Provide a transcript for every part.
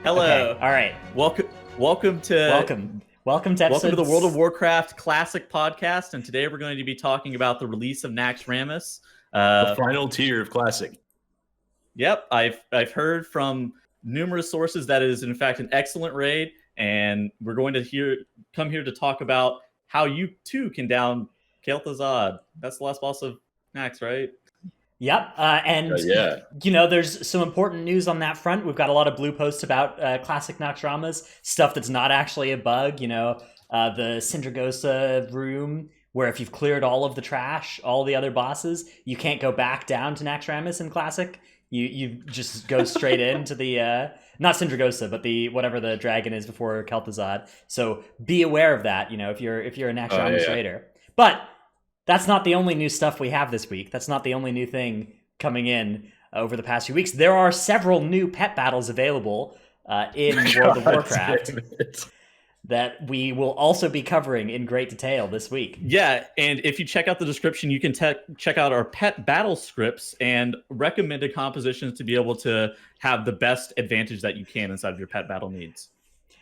Hello. Okay, all right. Welcome to episode the World of Warcraft Classic podcast, and today we're going to be talking about the release of Naxxramas. The final tier of Classic. Yep, I've heard from numerous sources that it is in fact an excellent raid, and we're going to come here to talk about how you too can down Kel'Thuzad. That's the last boss of Naxx, right? Yep, you know, there's some important news on that front. We've got a lot of blue posts about classic Naxxramas, stuff that's not actually a bug. You know, the Sindragosa room, where if you've cleared all of the trash, all the other bosses, you can't go back down to Naxxramas in Classic. You just go straight into the not Sindragosa, but the whatever the dragon is before Kel'Thuzad. So be aware of that. You know, if you're a Naxxramas raider, but that's not the only new stuff we have this week. That's not the only new thing coming in over the past few weeks. There are several new pet battles available in World of Warcraft that we will also be covering in great detail this week. Yeah, and if you check out the description, you can check out our pet battle scripts and recommended compositions to be able to have the best advantage that you can inside of your pet battle needs.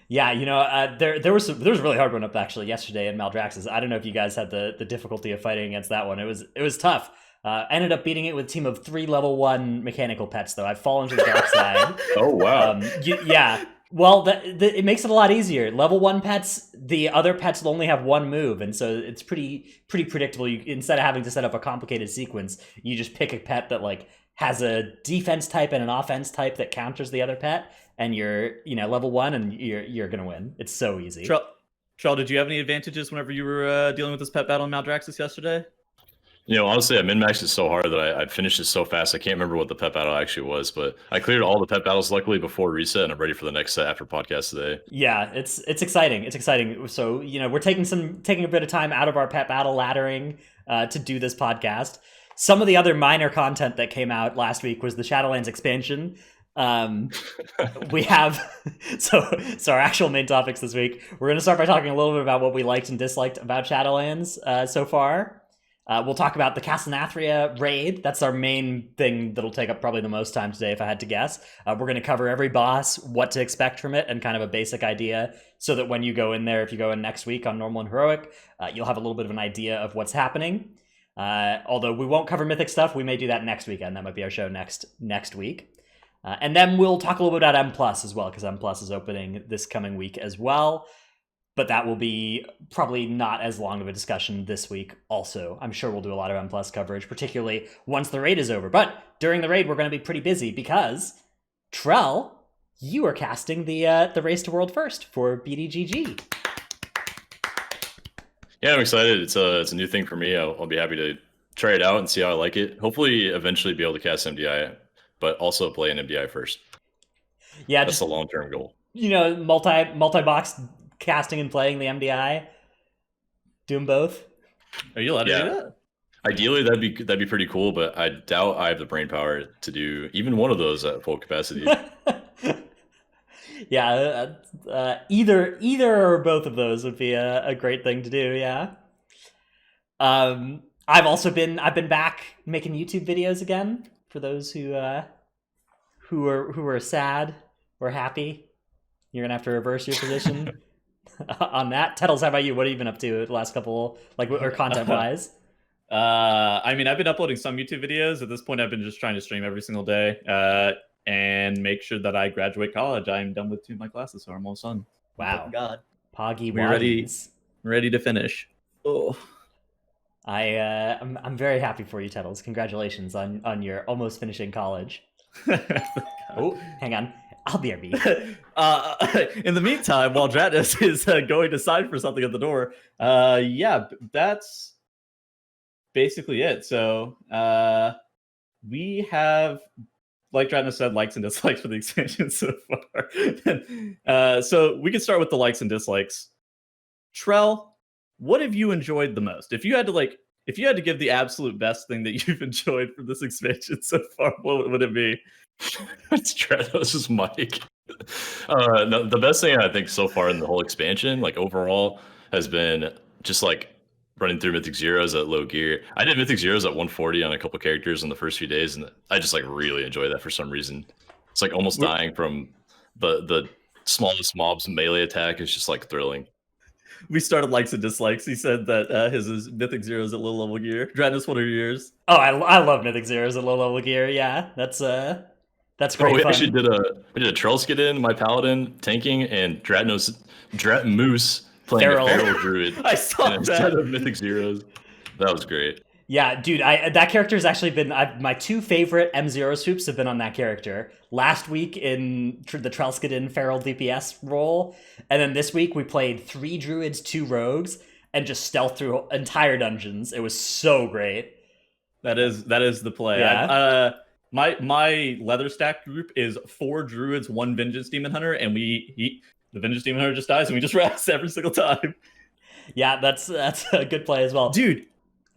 Yeah, you know, there was a really hard one up actually yesterday in Maldraxxus. I don't know if you guys had the difficulty of fighting against that one. It was tough. Ended up beating it with a team of 3 level 1 mechanical pets, though. I've fallen to the dark side. Oh, wow. Yeah. Well, it makes it a lot easier. Level 1 pets, the other pets will only have one move, and so it's pretty predictable. Instead of having to set up a complicated sequence, you just pick a pet that like has a defense type and an offense type that counters the other pet, and you're level 1 and you're gonna win. It's so easy. Trell, did you have any advantages whenever you were dealing with this pet battle in Maldraxxus yesterday? You know, honestly, I min-maxed it so hard that I finished it so fast. I can't remember what the pet battle actually was, but I cleared all the pet battles luckily before reset, and I'm ready for the next set after podcast today. Yeah, it's exciting. It's exciting. So, you know, we're taking a bit of time out of our pet battle laddering to do this podcast. Some of the other minor content that came out last week was the Shadowlands expansion. We have so our actual main topics this week. We're going to start by talking a little bit about what we liked and disliked about Shadowlands so far. We'll talk about the Nathria raid. That's our main thing that'll take up probably the most time today, if I had to guess. We're going to cover every boss, what to expect from it, and kind of a basic idea, so that when you go in there, if you go in next week on Normal and Heroic, you'll have a little bit of an idea of what's happening. Although we won't cover Mythic stuff, we may do that next weekend. That might be our show next week. And then we'll talk a little bit about M+ as well, because M+ is opening this coming week as well. But that will be probably not as long of a discussion this week also. I'm sure we'll do a lot of M+ coverage, particularly once the raid is over. But during the raid, we're going to be pretty busy because, Trell, you are casting the Race to World First for BDGG. Yeah, I'm excited. It's a new thing for me. I'll be happy to try it out and see how I like it. Hopefully, eventually be able to cast MDI, but also play an MDI first. Yeah, that's a long-term goal. You know, multi-box casting and playing the MDI. Do them both. Are you allowed to do that? Ideally, that'd be pretty cool, but I doubt I have the brain power to do even one of those at full capacity. Yeah, either or both of those would be a great thing to do. Yeah. I've been back making YouTube videos again for those who are sad or happy. You're gonna have to reverse your position on that. Tettles, how about you? What have you been up to the last couple, or content wise? I mean, I've been uploading some YouTube videos. At this point, I've been just trying to stream every single day and make sure that I graduate college. I'm done with 2 of my classes, so I'm almost done. Wow. Oh, God. Poggy We're ready to finish. Oh. I'm very happy for you, Tettles. Congratulations on your almost finishing college. Oh, hang on. I'll be RB. In the meantime, while Dratnus is going to sign for something at the door, yeah, that's basically it. So we have, like Dratnus said, likes and dislikes for the expansion so far. So we can start with the likes and dislikes. Trell, what have you enjoyed the most? If you had to give the absolute best thing that you've enjoyed from this expansion so far, what would it be? It's Stratos' mic. No, the best thing I think so far in the whole expansion, like overall, has been just like running through Mythic Zeros at low gear. I did Mythic Zeros at 140 on a couple characters in the first few days, and I just like really enjoy that for some reason. It's like almost dying from the smallest mob's melee attack is just like thrilling. We started likes and dislikes. He said that his Mythic Zeros at low level gear. Dradnus, what are yours? Oh, I love Mythic Zeros at low level gear. Yeah, that's great We fun. actually did a Trellskid my paladin tanking and Drat Moose playing Feral. a feral druid I saw that. instead of Mythic Zeros. That was great. Yeah, dude, that character has actually been my two favorite M0 swoops have been on that character. Last week in the Trellskid Feral DPS role, and then this week we played 3 druids, 2 rogues, and just stealth through entire dungeons. It was so great. That is the play. Yeah. My leather stack group is 4 druids, 1 vengeance demon hunter, and the vengeance demon hunter just dies, and we just rest every single time. Yeah, that's a good play as well, dude.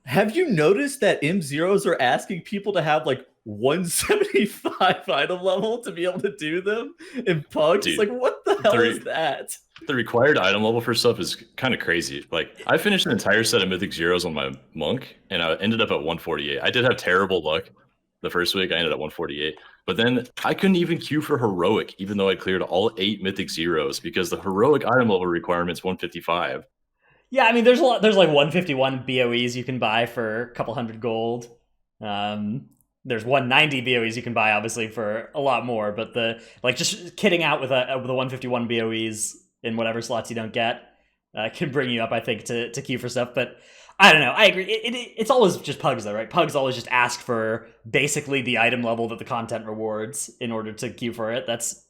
Have you noticed that M0s are asking people to have like 175 item level to be able to do them in Pugs? Dude, like, what the hell is that? The required item level for stuff is kind of crazy. Like, I finished an entire set of Mythic Zeros on my Monk, and I ended up at 148. I did have terrible luck the first week. I ended at 148. But then I couldn't even queue for Heroic, even though I cleared all 8 Mythic Zeros, because the Heroic item level requirement's 155. Yeah, I mean, there's like 151 BOEs you can buy for a couple hundred gold. There's 190 BOEs you can buy, obviously, for a lot more. But just kidding out with the 151 BOEs in whatever slots you don't get can bring you up, I think, to queue for stuff. But I don't know. I agree. It's always just Pugs, though, right? Pugs always just ask for basically the item level that the content rewards in order to queue for it. That's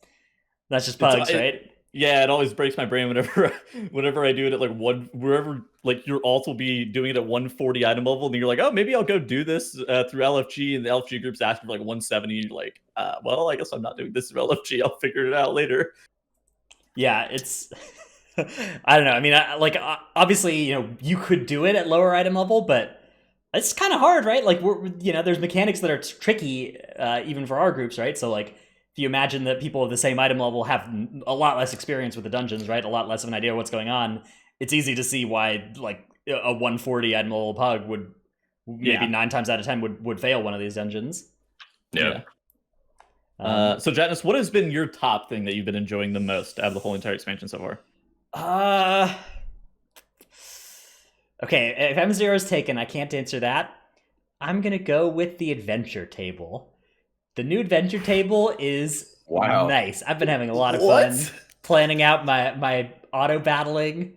just Pugs, right? Yeah, it always breaks my brain whenever I do it at like wherever like your alt will be doing it at 140 item level, and you're like, oh, maybe I'll go do this through LFG, and the LFG group's asking for like 170. You're like, well, I guess I'm not doing this through LFG. I'll figure it out later. Yeah, it's I don't know. I mean, obviously, you could do it at lower item level, but it's kind of hard, right? Like there's mechanics that are tricky even for our groups, right? So like, if you imagine that people of the same item level have a lot less experience with the dungeons, right? A lot less of an idea of what's going on. It's easy to see why like a 140 item level Pug would maybe 9 times out of 10 would fail one of these dungeons. Yeah. So Jatnus, what has been your top thing that you've been enjoying the most out of the whole entire expansion so far? Okay, if M0 is taken, I can't answer that. I'm gonna go with the adventure table. The new adventure table is nice. I've been having a lot of fun planning out my auto battling,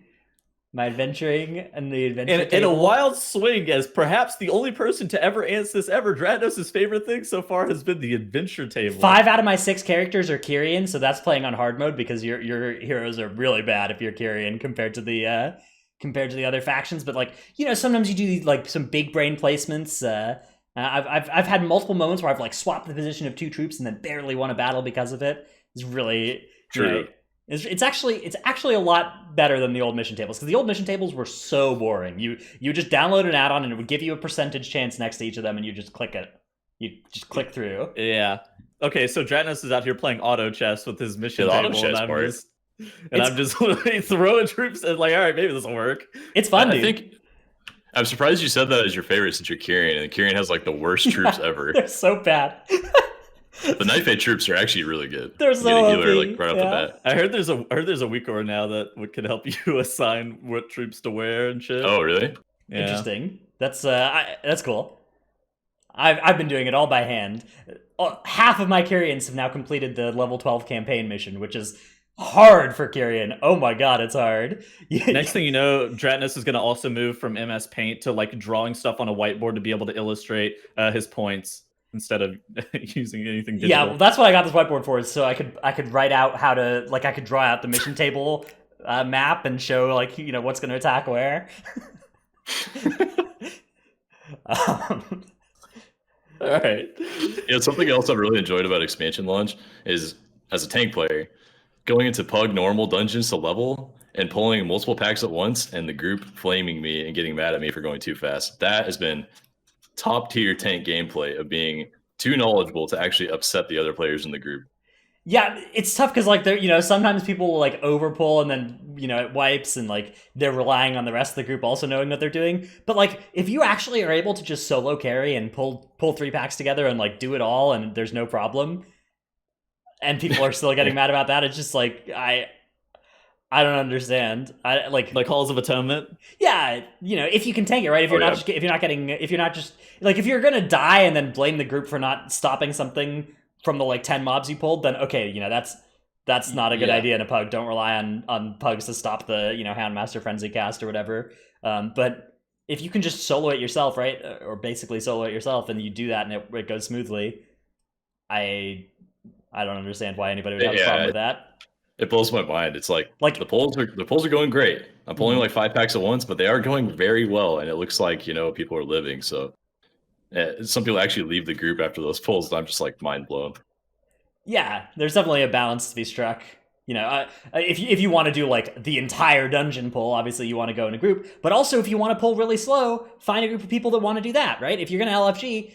my adventuring, and the adventure table. In a wild swing, as perhaps the only person to ever answer this ever, Dradnos' favorite thing so far has been the adventure table. 5 out of my 6 characters are Kyrian, so that's playing on hard mode because your heroes are really bad if you're Kyrian compared to the other factions. But like, sometimes you do like some big brain placements. I've had multiple moments where I've like swapped the position of 2 troops and then barely won a battle because of it. It's really true. It's actually a lot better than the old mission tables, because the old mission tables were so boring. You just download an add-on and it would give you a percentage chance next to each of them, and you just click it. You just click through. Yeah. Okay, so Dratnos is out here playing auto chess with his mission table, and I'm just literally throwing troops and like, all right, maybe this will work. It's fun, dude. I think I'm surprised you said that as your favorite since you're Kyrian, and Kyrian has like the worst troops ever. They're so bad. The Knife Edge troops are actually really good. They're so healer, like, right off the bat. I heard there's a weaker now that can help you assign what troops to wear and shit. Oh, really? Yeah. Interesting. That's cool. I've been doing it all by hand. Half of my Kyrians have now completed the level 12 campaign mission, which is hard for Kyrian. Oh my god, it's hard. Next thing you know, Dratnos is going to also move from MS Paint to like drawing stuff on a whiteboard to be able to illustrate his points instead of using anything digital. Yeah, well, that's what I got this whiteboard for, is so I could write out how to, like, I could draw out the mission table map and show, like, what's going to attack where. All right. Something else I've really enjoyed about expansion launch is, as a tank player, going into Pug normal dungeons to level and pulling multiple packs at once, and the group flaming me and getting mad at me for going too fast. That has been top tier tank gameplay of being too knowledgeable to actually upset the other players in the group. Yeah, it's tough because like sometimes people will like overpull and then it wipes, and like they're relying on the rest of the group also knowing what they're doing. But like if you actually are able to just solo carry and pull 3 packs together and like do it all and there's no problem, and people are still getting mad about that. It's just like I don't understand. I like Halls of Atonement. Yeah, if you can tank it, right? If you're not just like, if you're gonna die and then blame the group for not stopping something from the like 10 mobs you pulled, then okay, that's not a good idea in a pug. Don't rely on pugs to stop the Houndmaster Frenzy cast or whatever. But if you can just solo it yourself, right, or basically solo it yourself, and you do that and it goes smoothly, I don't understand why anybody would have a problem with that. It blows my mind. It's like the polls are going great. I'm pulling like 5 packs at once, but they are going very well, and it looks like people are living. So some people actually leave the group after those polls, and I'm just like mind blown. Yeah, there's definitely a balance to be struck. If you want to do like the entire dungeon pull, obviously you want to go in a group. But also, if you want to pull really slow, find a group of people that want to do that, right? If you're gonna LFG,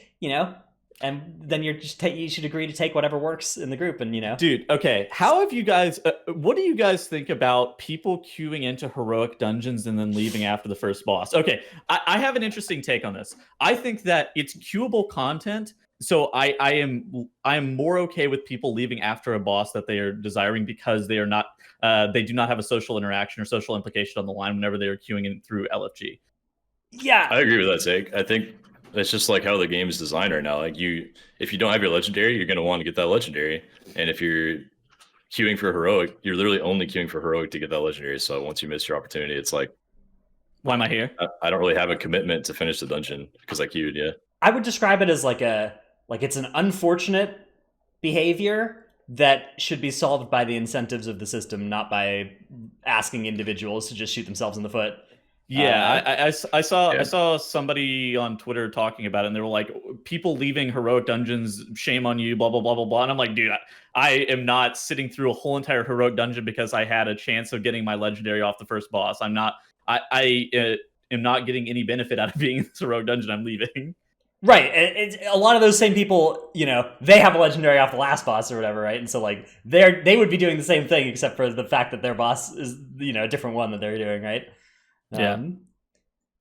and then you should agree to take whatever works in the group, and Dude, okay, how have you guys? What do you guys think about people queuing into heroic dungeons and then leaving after the first boss? Okay, I have an interesting take on this. I think that it's queuable content, so I am more okay with people leaving after a boss that they are desiring, because they are not they do not have a social interaction or social implication on the line whenever they are queuing in through LFG. Yeah, I agree with that take. I think that's just like how the game is designed right now. Like if you don't have your legendary, you're going to want to get that legendary. And if you're queuing for heroic, you're literally only queuing for heroic to get that legendary. So once you miss your opportunity, it's like, why am I here? I don't really have a commitment to finish the dungeon because I queued. Yeah, I would describe it as like it's an unfortunate behavior that should be solved by the incentives of the system, not by asking individuals to just shoot themselves in the foot. Yeah, I saw somebody on Twitter talking about it, and they were like, people leaving heroic dungeons, shame on you, blah blah blah blah blah. And I'm like, dude, I am not sitting through a whole entire heroic dungeon because I had a chance of getting my legendary off the first boss. I'm not. I am not getting any benefit out of being in this heroic dungeon. I'm leaving. Right. A lot of those same people, they have a legendary off the last boss or whatever, right? And so like they would be doing the same thing, except for the fact that their boss is a different one that they're doing, right?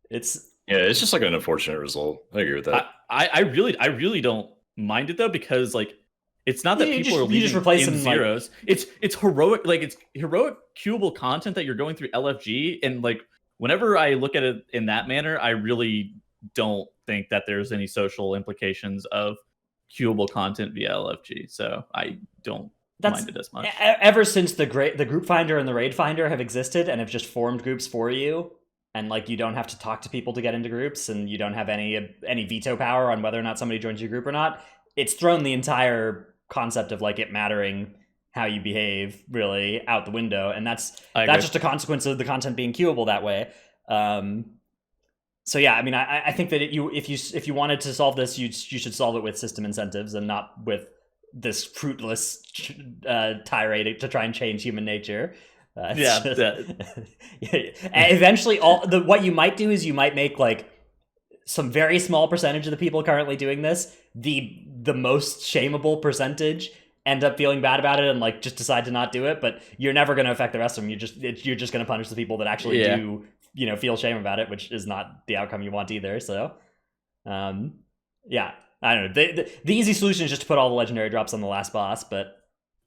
It's just like an unfortunate result. I agree with that. I really don't mind it though, because like it's not that people are leaving in zeros. Like, it's heroic, like it's heroic queuable content that you're going through LFG, and like whenever I look at it in that manner, I really don't think that there's any social implications of queuable content via LFG. So I don't mind it as much. Ever since the group finder and the raid finder have existed and have just formed groups for you, and like you don't have to talk to people to get into groups, and you don't have any veto power on whether or not somebody joins your group or not, it's thrown the entire concept of like it mattering how you behave really out the window, and that's just a consequence of the content being queuable that way. So yeah, I mean, I think that if you wanted to solve this, you should solve it with system incentives and not with this fruitless tirade to try and change human nature. Eventually, what you might do is you might make like some very small percentage of the people currently doing this, the most shameable percentage, end up feeling bad about it and like just decide to not do it. But you're never going to affect the rest of them. You're just going to punish the people that actually do feel shame about it, which is not the outcome you want either. So, I don't know. The easy solution is just to put all the legendary drops on the last boss, but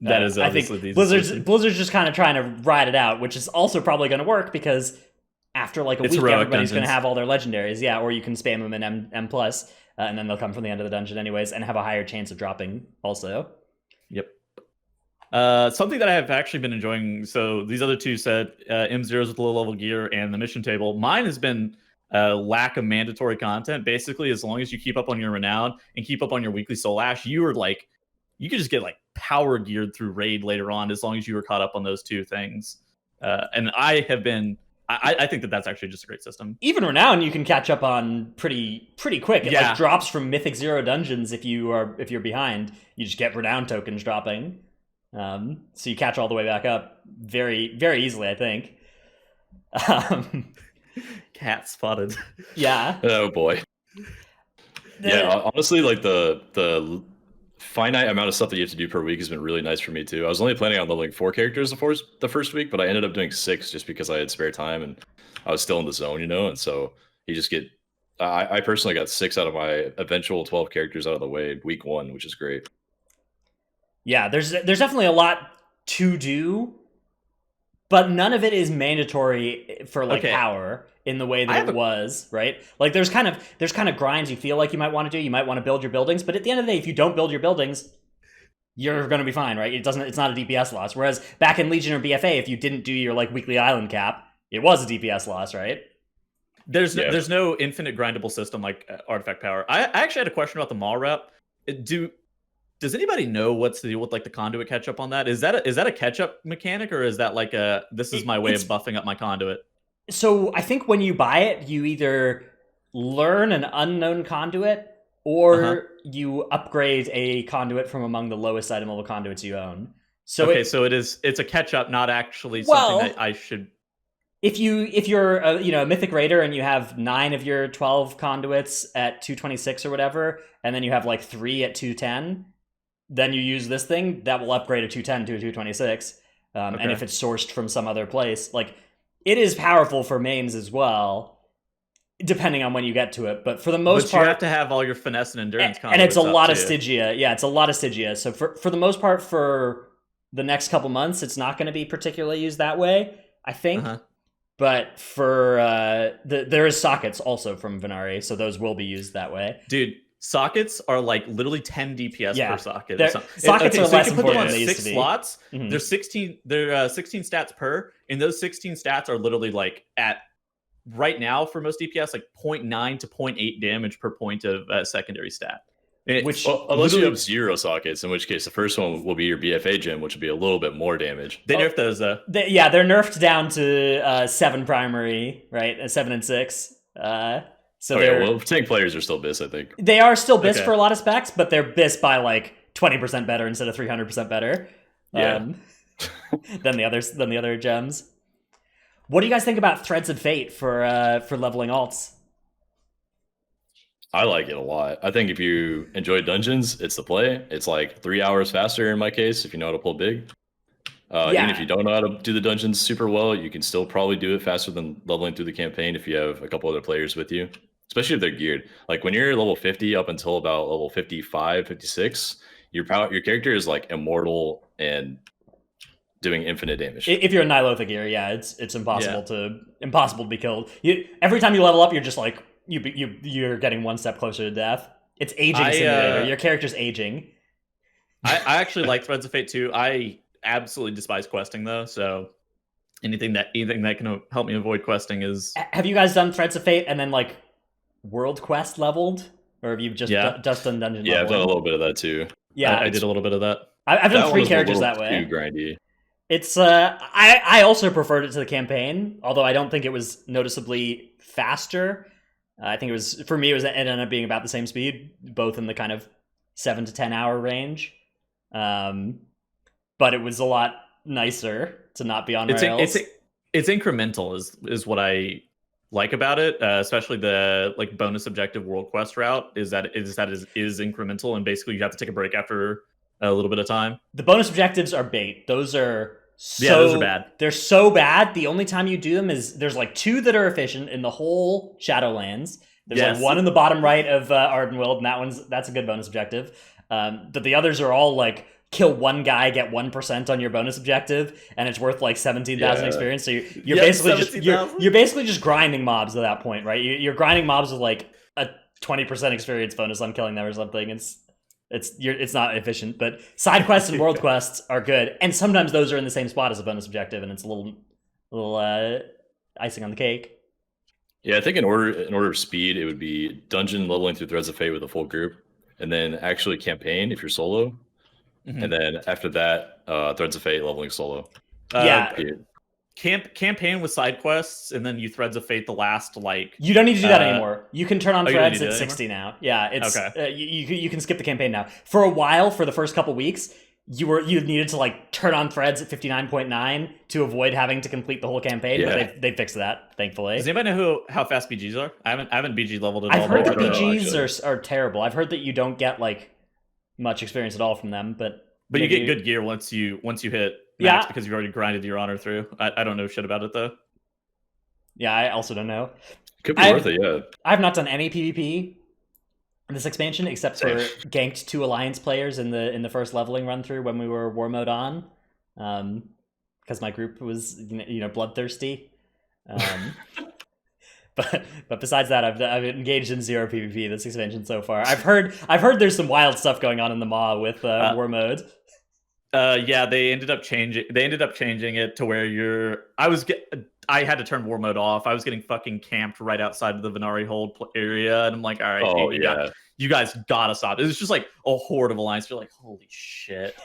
that is I think Blizzard's just kind of trying to ride it out, which is also probably going to work because after like a week, everybody's going to have all their legendaries. Yeah, or you can spam them in M+, and then they'll come from the end of the dungeon anyways and have a higher chance of dropping also. Yep. Something that I have actually been enjoying. So these other two said M0s with low level gear and the mission table. Mine has been lack of mandatory content. Basically, as long as you keep up on your renown and keep up on your weekly soul ash, you could just get like power geared through raid later on, as long as you were caught up on those two things. And I think that that's actually just a great system. Even renown you can catch up on pretty quick. It like drops from Mythic 0 dungeons if you're behind. You just get renown tokens dropping. So you catch all the way back up very, very easily, I think. Cat spotted. Yeah. Oh boy. Yeah, honestly, like the finite amount of stuff that you have to do per week has been really nice for me too. I was only planning on leveling 4 characters the first week, but I ended up doing 6 just because I had spare time and I was still in the zone, and so you just get. I personally got 6 out of my eventual 12 characters out of the way week 1, which is great. Yeah, there's definitely a lot to do, but none of it is mandatory for like Okay. power in the way that it was, right? Like there's kind of grinds you feel like you might want to do. You might want to build your buildings, but at the end of the day, if you don't build your buildings, you're going to be fine, right? It's not a DPS loss. Whereas back in Legion or BFA, if you didn't do your like weekly island cap, it was a DPS loss, right? There's no infinite grindable system like artifact power. I actually had a question about the Maul rep. Does anybody know what's the deal with like the conduit catch up on that? Is that a catch up mechanic, or is that like this is my way of buffing up my conduit? So I think when you buy it, you either learn an unknown conduit or you upgrade a conduit from among the lowest item level conduits you own. So it's a catch up, not actually something that I should. If you're a Mythic Raider and you have 9 of your 12 conduits at 226 or whatever, and then you have like 3 at 210, then you use this thing that will upgrade a 210 to a 226. And if it's sourced from some other place, like it is powerful for mains as well, depending on when you get to it. But for the most part, you have to have all your finesse and endurance conduits. And it's a lot of Stygia. Yeah, it's a lot of Stygia. So for the most part, for the next couple months, it's not going to be particularly used that way, I think. But for there is sockets also from Venari, so those will be used that way. Dude, sockets are like literally 10 DPS per socket. Sockets are less important than they used to be. Slots. There's 16. There are 16 stats per, and those 16 stats are literally like at right now for most DPS like 0.9 to 0.8 damage per point of secondary stat. Unless you have 0 sockets, in which case the first one will be your BFA gem, which will be a little bit more damage. They nerfed those though. They're nerfed down to 7 primary, right? 7 and 6. Tank players are still BIS, I think. They are still BIS for a lot of specs, but they're BIS by like 20% better instead of 300% better. Than the other gems. What do you guys think about Threads of Fate for leveling alts? I like it a lot. I think if you enjoy dungeons, it's the play. It's like 3 hours faster in my case if you know how to pull big. Even if you don't know how to do the dungeons super well, you can still probably do it faster than leveling through the campaign if you have a couple other players with you, especially if they're geared. Like when you're level 50 up until about level 55, 56, your character is like immortal and doing infinite damage. If you're a Nilotha gear, it's impossible to be killed. Every time you level up, you're just like you're getting one step closer to death. It's aging simulator. Your character's aging. I actually like Threads of Fate too. I absolutely despise questing though, so anything that can help me avoid questing is. Have you guys done Threads of Fate and then like World Quest leveled, or have you just done dungeon leveling? Yeah, I've done a little bit of that too. Yeah, I did a little bit of that. I've done 3 characters that way. Too grindy. It's I also preferred it to the campaign, although I don't think it was noticeably faster. I think it ended up being about the same speed, both in the kind of 7 to 10 hour range. But it was a lot nicer to not be on rails. It's incremental is what I like about it, especially the like bonus objective world quest route is incremental, and basically you have to take a break after a little bit of time. The bonus objectives are bait. Those are bad. They're so bad. The only time you do them is there's like 2 that are efficient in the whole Shadowlands. There's like 1 in the bottom right of Ardenweald, and that's a good bonus objective. But the others are all like kill 1 guy, get 1% on your bonus objective, and it's worth like 17,000 experience. So you're basically just grinding mobs at that point, right? You're grinding mobs with like a 20% experience bonus on killing them or something. It's not efficient, but side quests and world quests are good, and sometimes those are in the same spot as a bonus objective, and it's a little icing on the cake. Yeah, I think in order of speed, it would be dungeon leveling through Threads of Fate with a full group, and then actually campaign if you're solo, and then after that, Threads of Fate leveling solo. Campaign with side quests, and then you Threads of Fate the last like. You don't need to do that anymore. You can turn on Threads at 60 anymore? now. Yeah, it's okay. You can skip the campaign now. For a while, for the first couple weeks, you needed to like turn on Threads at 59.9 to avoid having to complete the whole campaign. Yeah. But they fixed that, thankfully. Does anybody know how fast BGs are? I haven't BG leveled at all. I've heard that BGs are terrible. I've heard that you don't get like much experience at all from them, but you get good gear once you hit max because you've already grinded your honor through. I don't know shit about it though. Yeah, I also don't know. Could be worth it, yeah. I've not done any PvP. this expansion, except Same. for ganked 2 Alliance players in the first leveling run through when we were war mode on, because my group was bloodthirsty. But besides that, I've engaged in 0 PvP this expansion so far. I've heard there's some wild stuff going on in the Maw with war mode. Yeah, they ended up changing it to where I had to turn war mode off. I was getting fucking camped right outside of the Venari hold area, and I'm like, all right, you guys gotta stop. It was just like a horde of Alliance. You're like, holy shit.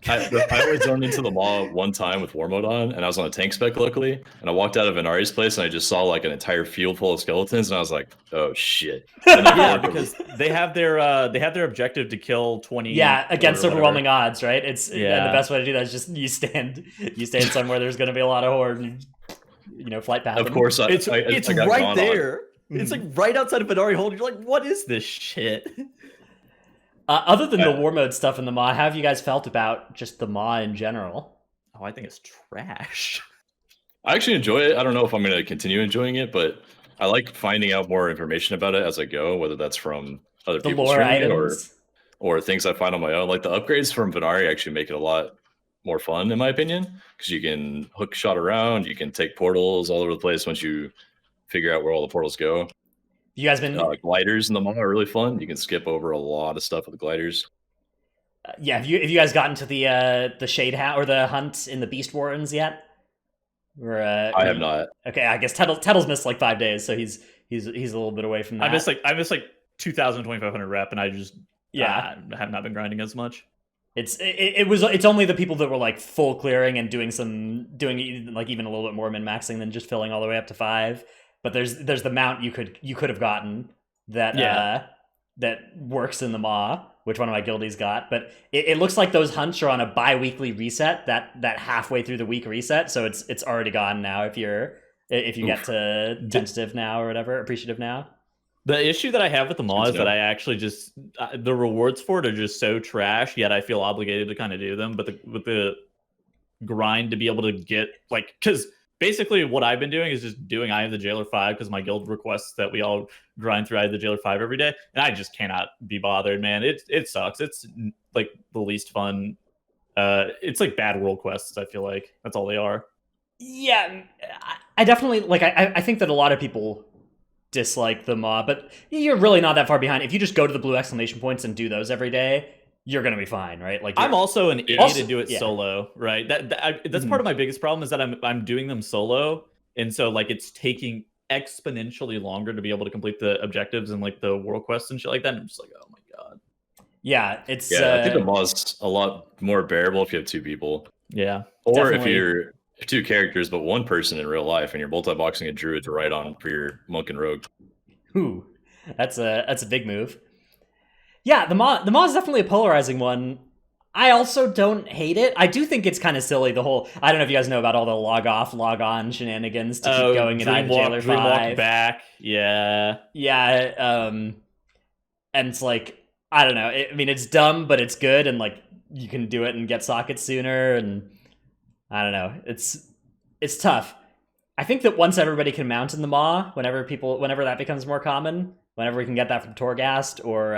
I always run into the Maw one time with war mode on, and I was on a tank spec luckily, and I walked out of Venari's place, and I just saw like an entire field full of skeletons, and I was like, oh shit. Yeah, because they have their objective to kill 20. Yeah, against overwhelming odds, right? And the best way to do that is just you stand somewhere there's going to be a lot of horde, and, flight path. Of course, it's right there. It's like right outside of Venari hold. You're like, what is this shit? Other than the war mode stuff in the Maw, how have you guys felt about just the Maw in general? Oh, I think it's trash. I actually enjoy it. I don't know if I'm going to continue enjoying it, but I like finding out more information about it as I go, whether that's from other people or things I find on my own. Like the upgrades from Venari actually make it a lot more fun, in my opinion, because you can hook shot around, you can take portals all over the place once you figure out where all the portals go. You guys been gliders in the Maw are really fun. You can skip over a lot of stuff with the gliders. Yeah, have you guys gotten to the Shade Hat or the hunt in the Beast Wardens yet? Or, I have not. Okay, I guess Tettle's missed like 5 days, so he's a little bit away from that. I missed like 2,000, 2,500 rep, and I just have not been grinding as much. It's only the people that were like full clearing and doing like even a little bit more min maxing than just filling all the way up to 5. But there's the mount you could have gotten that that works in the Maw, which one of my guildies got. But it looks like those hunts are on a bi-weekly reset, that halfway through the week reset. So it's already gone now if you get to tentative now or whatever, appreciative now. The issue that I have with the Maw is that I actually just the rewards for it are just so trash. Yet I feel obligated to kind of do them. But with the grind to be able to get because. Basically, what I've been doing is just doing Eye of the Jailer 5 because my guild requests that we all grind through Eye of the Jailer 5 every day, and I just cannot be bothered, man. It sucks. It's like the least fun. It's like bad world quests. I feel like that's all they are. Yeah, I definitely I think that a lot of people dislike the Maw, but you're really not that far behind. If you just go to the blue exclamation points and do those every day, you're gonna be fine, right? Like I'm also an idiot to do it solo, right? That's part of my biggest problem is that I'm doing them solo, and so like it's taking exponentially longer to be able to complete the objectives and like the world quests and shit like that. And I'm just like, oh my god. Yeah, I think the Maw's a lot more bearable if you have 2 people. Yeah, or definitely. If you're 2 characters but 1 person in real life, and you're multi-boxing a druid to ride on for your monk and rogue. Ooh, that's a big move. Yeah, the Maw is definitely a polarizing one. I also don't hate it. I do think it's kind of silly, the whole... I don't know if you guys know about all the log off, log on shenanigans to keep going in Eye of the Jailer 5. Dreamwalk back, yeah. Yeah, and it's like, I don't know. I mean, it's dumb, but it's good, and like you can do it and get sockets sooner, and I don't know. It's tough. I think that once everybody can mount in the Maw, whenever that becomes more common... Whenever we can get that from Torghast, or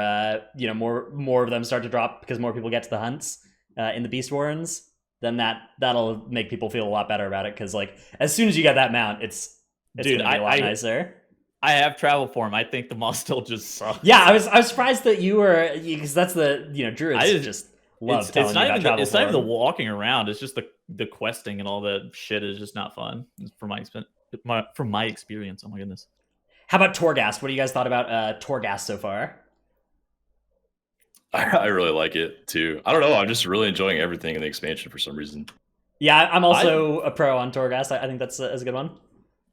more of them start to drop because more people get to the hunts in the Beast Warrens, then that'll make people feel a lot better about it. Because like as soon as you get that mount, it's gonna be a lot nicer. I have travel form. I think the Maw still just sucks. Yeah, I was surprised that you were, because that's the druids just love telling you about travel form. It's not even the walking around. It's just the questing and all that shit is just not fun from my experience. Oh my goodness. How about Torghast? What do you guys thought about Torghast so far? I really like it too. I don't know. I'm just really enjoying everything in the expansion for some reason. Yeah, I'm also a pro on Torghast. I think that's a good one.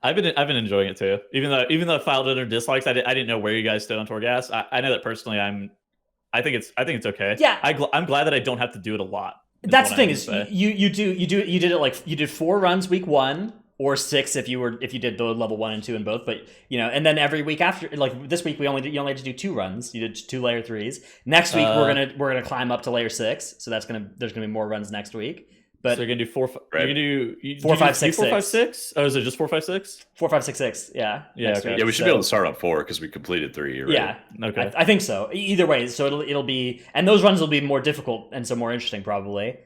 I've been enjoying it too. Even though I filed under dislikes, I didn't know where you guys stood on Torghast. I know that personally. I think it's okay. Yeah, I'm glad that I don't have to do it a lot. That's the thing is you did it like you did 4 runs week 1. Or 6 if you did the level 1 and 2 in both, but and then every week after, like this week you only had to do 2 runs. You did 2 layer 3s. Next week we're gonna climb up to layer 6, so there's gonna be more runs next week. But so you're gonna do four. Right. You're gonna do 4, 5, 6, 4, 5, 6. 6. Oh, is it just 4, 5, 6? 4, 5, 6, 6. Yeah. Yeah, next okay. week. Yeah, we should be able to start on 4 because we completed 3, right? Yeah. Okay. I think so. Either way, so it'll be, and those runs will be more difficult and so more interesting probably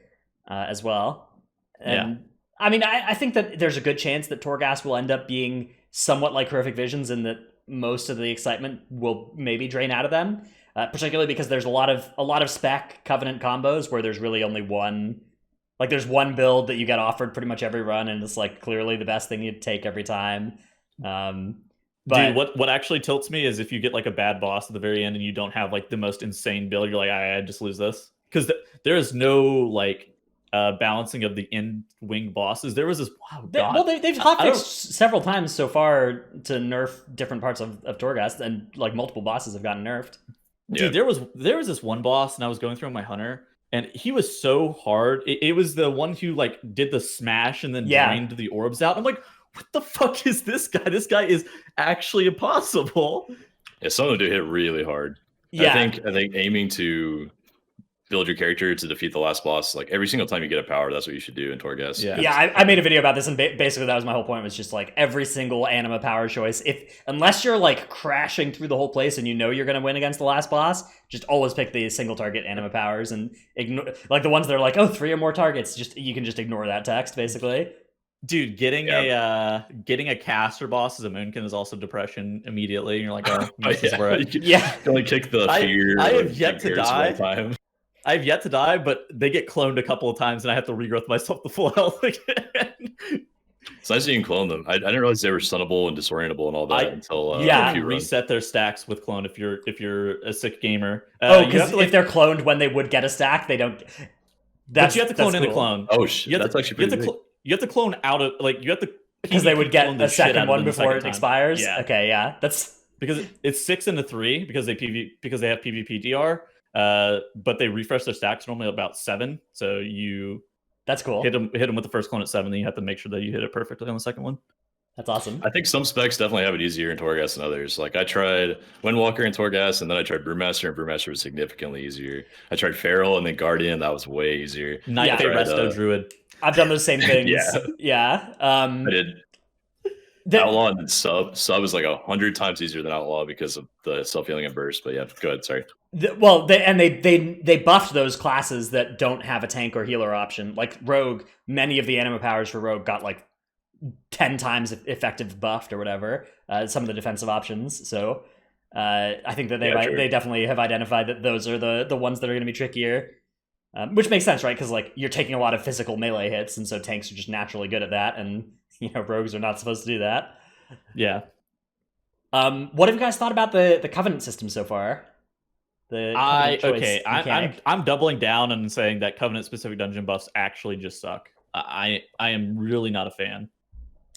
as well. And I mean, I think that there's a good chance that Torghast will end up being somewhat like Horrific Visions, and that most of the excitement will maybe drain out of them, particularly because there's a lot of spec Covenant combos where there's really only one. Like, there's one build that you get offered pretty much every run, and it's like clearly the best thing you'd take every time. But dude, what actually tilts me is if you get like a bad boss at the very end and you don't have like the most insane build, you're like, I just lose this, because there is no like balancing of the end wing bosses. There was this they've hotfixed several times so far to nerf different parts of Torghast, and like multiple bosses have gotten nerfed. Dude, there was this one boss, and I was going through my hunter, and he was so hard. It was the one who like did the smash and then drained the orbs out. I'm like, what the fuck is this guy? This guy is actually impossible. Yeah, some of them do hit really hard. Yeah, I think aiming to build your character to defeat the last boss, like every single time you get a power, that's what you should do in Torghast. Yeah, I made a video about this, and basically that was my whole point, was just like every single anima power choice, unless you're like crashing through the whole place and you know you're going to win against the last boss, just always pick the single target anima powers and ignore like the ones that are like, oh, 3 or more targets, you can just ignore that text basically. Dude, getting a caster boss as a Moonkin is also depression immediately, and you're like, oh, this is where you only kick the fear. I have yet to die. I've yet to die, but they get cloned a couple of times, and I have to regrowth myself to full health again. It's nice that you can clone them. I didn't realize they were stunnable and disorientable and all that until you can reset their stacks with clone if you're a sick gamer. Because if they're cloned when they would get a stack, they don't. But you have to clone in a clone. Oh shit, that's actually pretty big. You have to clone out of because they would get a second one before it expires. Yeah. Okay, yeah, that's because it's 6 into 3 because they have PvP DR. But they refresh their stacks normally about 7. So that's cool. Hit them with the first clone at 7, then you have to make sure that you hit it perfectly on the second one. That's awesome. I think some specs definitely have it easier in Torghast than others. Like I tried Windwalker in Torghast, and then I tried Brewmaster, and Brewmaster was significantly easier. I tried Feral and then Guardian, that was way easier. Night Resto Druid. I've done those same things. yeah. I did Outlaw and Sub. Sub is like 100 times easier than Outlaw because of the self-healing and burst. But yeah, go ahead. Sorry. They buffed those classes that don't have a tank or healer option. Like Rogue, many of the anima powers for Rogue got like 10 times effective buffed or whatever. Some of the defensive options. So I think that they definitely have identified that those are the ones that are going to be trickier. Which makes sense, right? Because like you're taking a lot of physical melee hits, and so tanks are just naturally good at that, and rogues are not supposed to do that. Yeah. What have you guys thought about the Covenant system so far? I'm doubling down and saying that Covenant specific dungeon buffs actually just suck. I am really not a fan.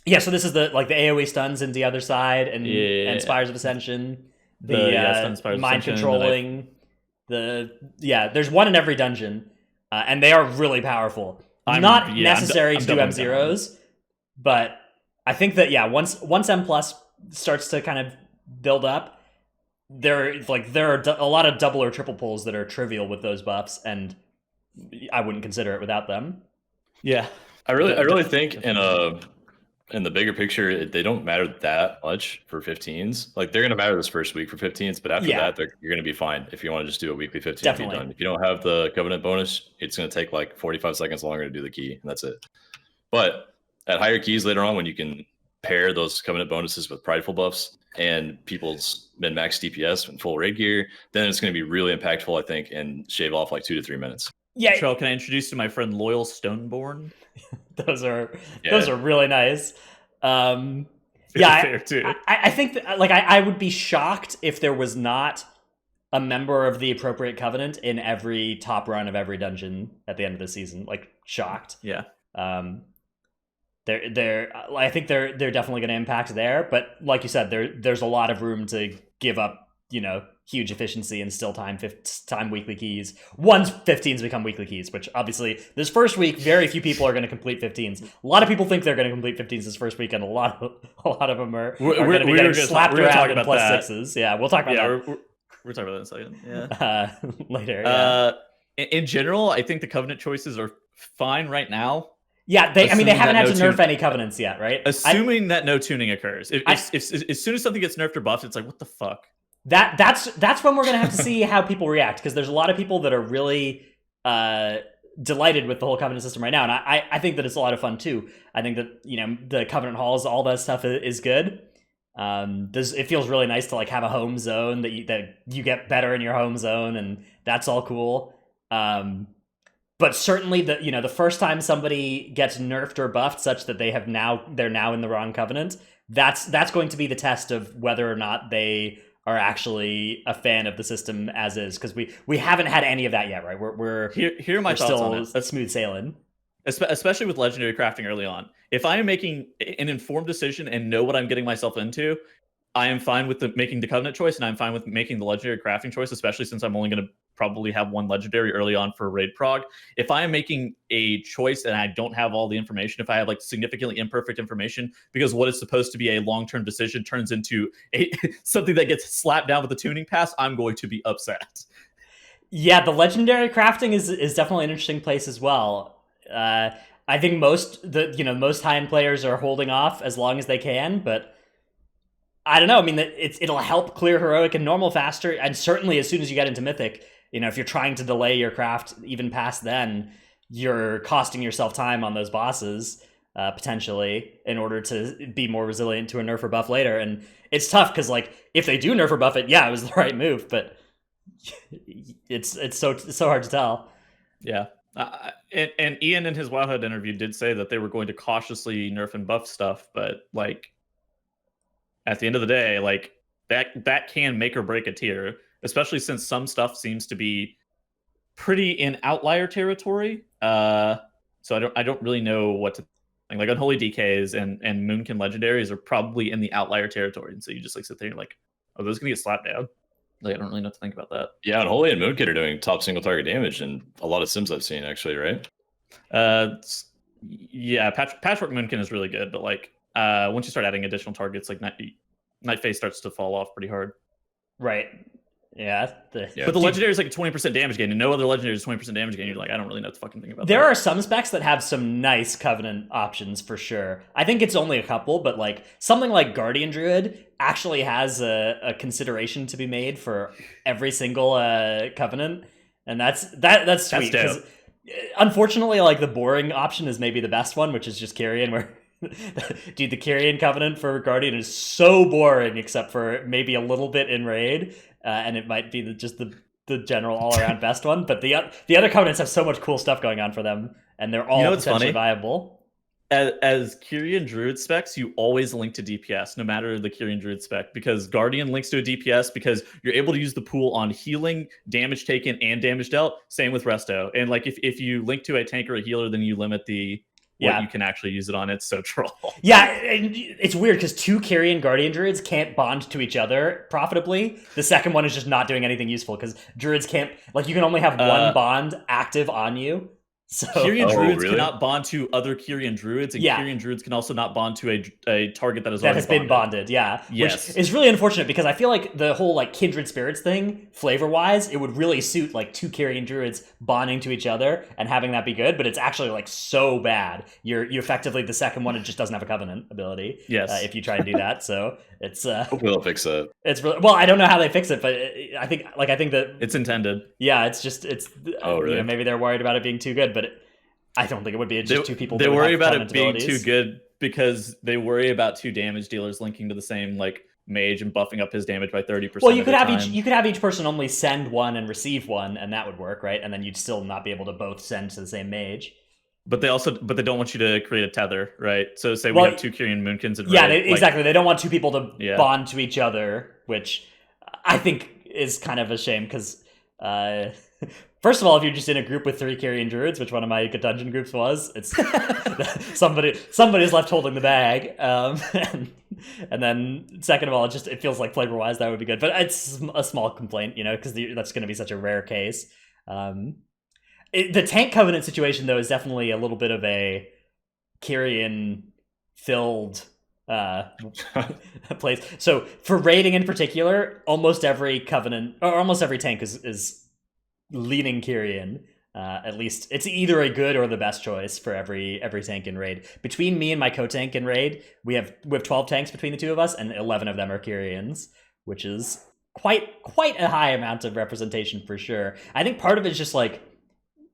Yeah, so this is the AoE stuns in the other side and Spires of Ascension, mind controlling. There's one in every dungeon, and they are really powerful. Not necessary to do M0s, but I think that once M plus starts to kind of build up, there are a lot of double or triple pulls that are trivial with those buffs, and I wouldn't consider it without them. Yeah, I really think in the bigger picture, they don't matter that much for 15s. Like they're going to matter this first week for 15s, but after that, you're going to be fine if you want to just do a weekly 15. Definitely. Done. If you don't have the Covenant bonus, it's going to take like 45 seconds longer to do the key, and that's it. But at higher keys later on, when you can pair those Covenant bonuses with prideful buffs and people's min-max DPS and full raid gear, then it's going to be really impactful, I think, and shave off like 2 to 3 minminutes. Yeah. Trell, can I introduce you to my friend Loyal Stoneborn? Those are really nice. Fair too. I think that, I would be shocked if there was not a member of the appropriate Covenant in every top run of every dungeon at the end of the season. Like shocked. Yeah. I think they're definitely going to impact there, but like you said, there's a lot of room to give up, huge efficiency and still time weekly keys once 15s become weekly keys, which obviously this first week very few people are going to complete 15s. A lot of people think they're going to complete 15s this first week, and a lot of them are going to be getting slapped around in +6s. Yeah, we'll talk about that. We're talking about that in a second. Yeah. Later. In general, I think the Covenant choices are fine right now. Yeah, they Assuming haven't that had to no nerf any covenants yet, right? Assuming that no tuning occurs. If as soon as something gets nerfed or buffed, it's like, what the fuck? That's when we're gonna have to see how people react, because there's a lot of people that are really delighted with the whole covenant system right now, and I think that it's a lot of fun too. I think that, you know, the covenant halls, all that stuff is good. It feels really nice to like have a home zone that you get better in your home zone, and that's all cool. But certainly the first time somebody gets nerfed or buffed such that they're now in the wrong covenant, that's going to be the test of whether or not they are actually a fan of the system as is, because we haven't had any of that yet, right? We're here are my thoughts still on it. Smooth sailing. Especially with legendary crafting early on. If I am making an informed decision and know what I'm getting myself into, I am fine with making the covenant choice, and I'm fine with making the legendary crafting choice, especially since I'm only going to probably have one legendary early on for raid prog. If I am making a choice and I don't have all the information, if I have like significantly imperfect information, because what is supposed to be a long-term decision turns into something that gets slapped down with a tuning pass, I'm going to be upset. Yeah, the legendary crafting is definitely an interesting place as well. I think most high-end players are holding off as long as they can, but I don't know. I mean, it'll help clear heroic and normal faster, and certainly as soon as you get into mythic, you know, if you're trying to delay your craft even past then, you're costing yourself time on those bosses potentially in order to be more resilient to a nerf or buff later. And it's tough because, like, if they do nerf or buff it, yeah, it was the right move, but it's so hard to tell. Yeah. And Ian in his Wowhead interview did say that they were going to cautiously nerf and buff stuff, but like at the end of the day, like that can make or break a tier, especially since some stuff seems to be pretty in outlier territory. So I don't really know what to think. Like Unholy DKs and Moonkin legendaries are probably in the outlier territory, and so you just like sit there and you're like, oh, those gonna get slapped down. Like, I don't really know what to think about that. Yeah, Unholy and Moonkid are doing top single target damage in a lot of sims I've seen, actually, right? Yeah, Patchwork Moonkin is really good, but like once you start adding additional targets, like Night Phase starts to fall off pretty hard. Right. Yeah. But the legendary is like a 20% damage gain, and no other legendary is 20% damage gain. You're like, I don't really know what to fucking think about there that. are some specs that have some nice covenant options for sure. I think it's only a couple, but like something like Guardian Druid actually has a consideration to be made for every single covenant, and that's sweet. That's dope. Unfortunately, like the boring option is maybe the best one, which is just Kyrian, where dude, the Kyrian covenant for Guardian is so boring, except for maybe a little bit in raid, and it might be just the general all-around best one. But the other covenants have so much cool stuff going on for them, and they're all potentially viable. As Kyrian Druid specs, you always link to DPS, no matter the Kyrian Druid spec, because Guardian links to a DPS because you're able to use the pool on healing, damage taken, and damage dealt. Same with Resto. And like if you link to a tank or a healer, then you limit what you can actually use it on. It's so troll. Yeah, and it's weird because two Kyrian Guardian Druids can't bond to each other profitably. The second one is just not doing anything useful because Druids can't, like, you can only have one bond active on you. So Kyrian Druids cannot bond to other Kyrian Druids, and Kyrian Druids can also not bond to a target that has been bonded. Yeah, yes. Which is really unfortunate because I feel like the whole like kindred spirits thing, flavor wise, it would really suit like two Kyrian Druids bonding to each other and having that be good. But it's actually like so bad. You effectively the second one, it just doesn't have a covenant ability. Yes, if you try and do that, so it's hopefully they'll fix it. It's really well. I don't know how they fix it, but I think that it's intended. Yeah, it's really? You know, maybe they're worried about it being too good, but I don't think it would be. It's just two people. They worry about it being too good because they worry about two damage dealers linking to the same like mage and buffing up his damage by 30%. Well, you could have each person only send one and receive one, and that would work, right? And then you'd still not be able to both send to the same mage. But they don't want you to create a tether, right? So say we have two Kyrian Moonkins and exactly. They don't want two people to bond to each other, which I think is kind of a shame because. First of all, if you're just in a group with three Kyrian Druids, which one of my good dungeon groups was, it's somebody's left holding the bag. And then second of all, it feels like flavor-wise that would be good. But it's a small complaint, you know, because that's going to be such a rare case. The tank covenant situation, though, is definitely a little bit of a Kyrian-filled place. So for raiding in particular, almost every covenant or almost every tank is leaning Kyrian. At least it's either a good or the best choice for every tank in raid. Between me and my co-tank in raid, we have 12 tanks between the two of us, and 11 of them are Kyrians, which is quite a high amount of representation for sure. I think part of it is just like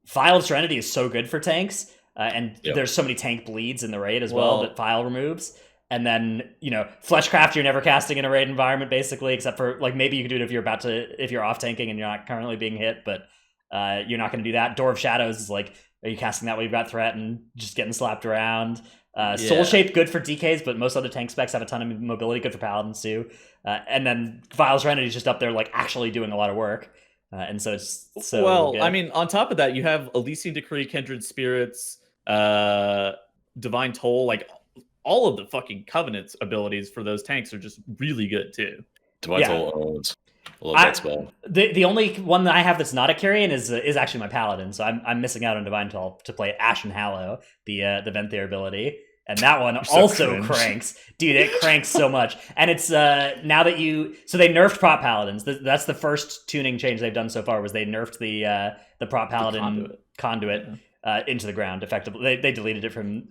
Vial of Serenity is so good for tanks, and there's so many tank bleeds in the raid as well that Vial removes. And then, Fleshcraft you're never casting in a raid environment, basically, except for, like, maybe you can do it if you're off-tanking and you're not currently being hit, but you're not going to do that. Door of Shadows is like, are you casting that when you've got threat and just getting slapped around? Soul Shape, good for DKs, but most other tank specs have a ton of mobility, good for Paladins too. And then Vial Serenity is just up there, like, actually doing a lot of work. And so it's so good. I mean, on top of that, you have Elysian Decree, Kindred Spirits, Divine Toll, like, all of the fucking Covenant's abilities for those tanks are just really good too. Divine Toll owns. I love that spell. The only one that I have that's not a Kyrian is actually my Paladin, so I'm missing out on Divine Toll to play Ashen Hallow, the Venthyr ability, and that one also cranks. Dude, it cranks so much. And it's now that so they nerfed Prop Paladins. That's the first tuning change they've done so far, was they nerfed the Prop Paladin conduit into the ground effectively. They deleted it from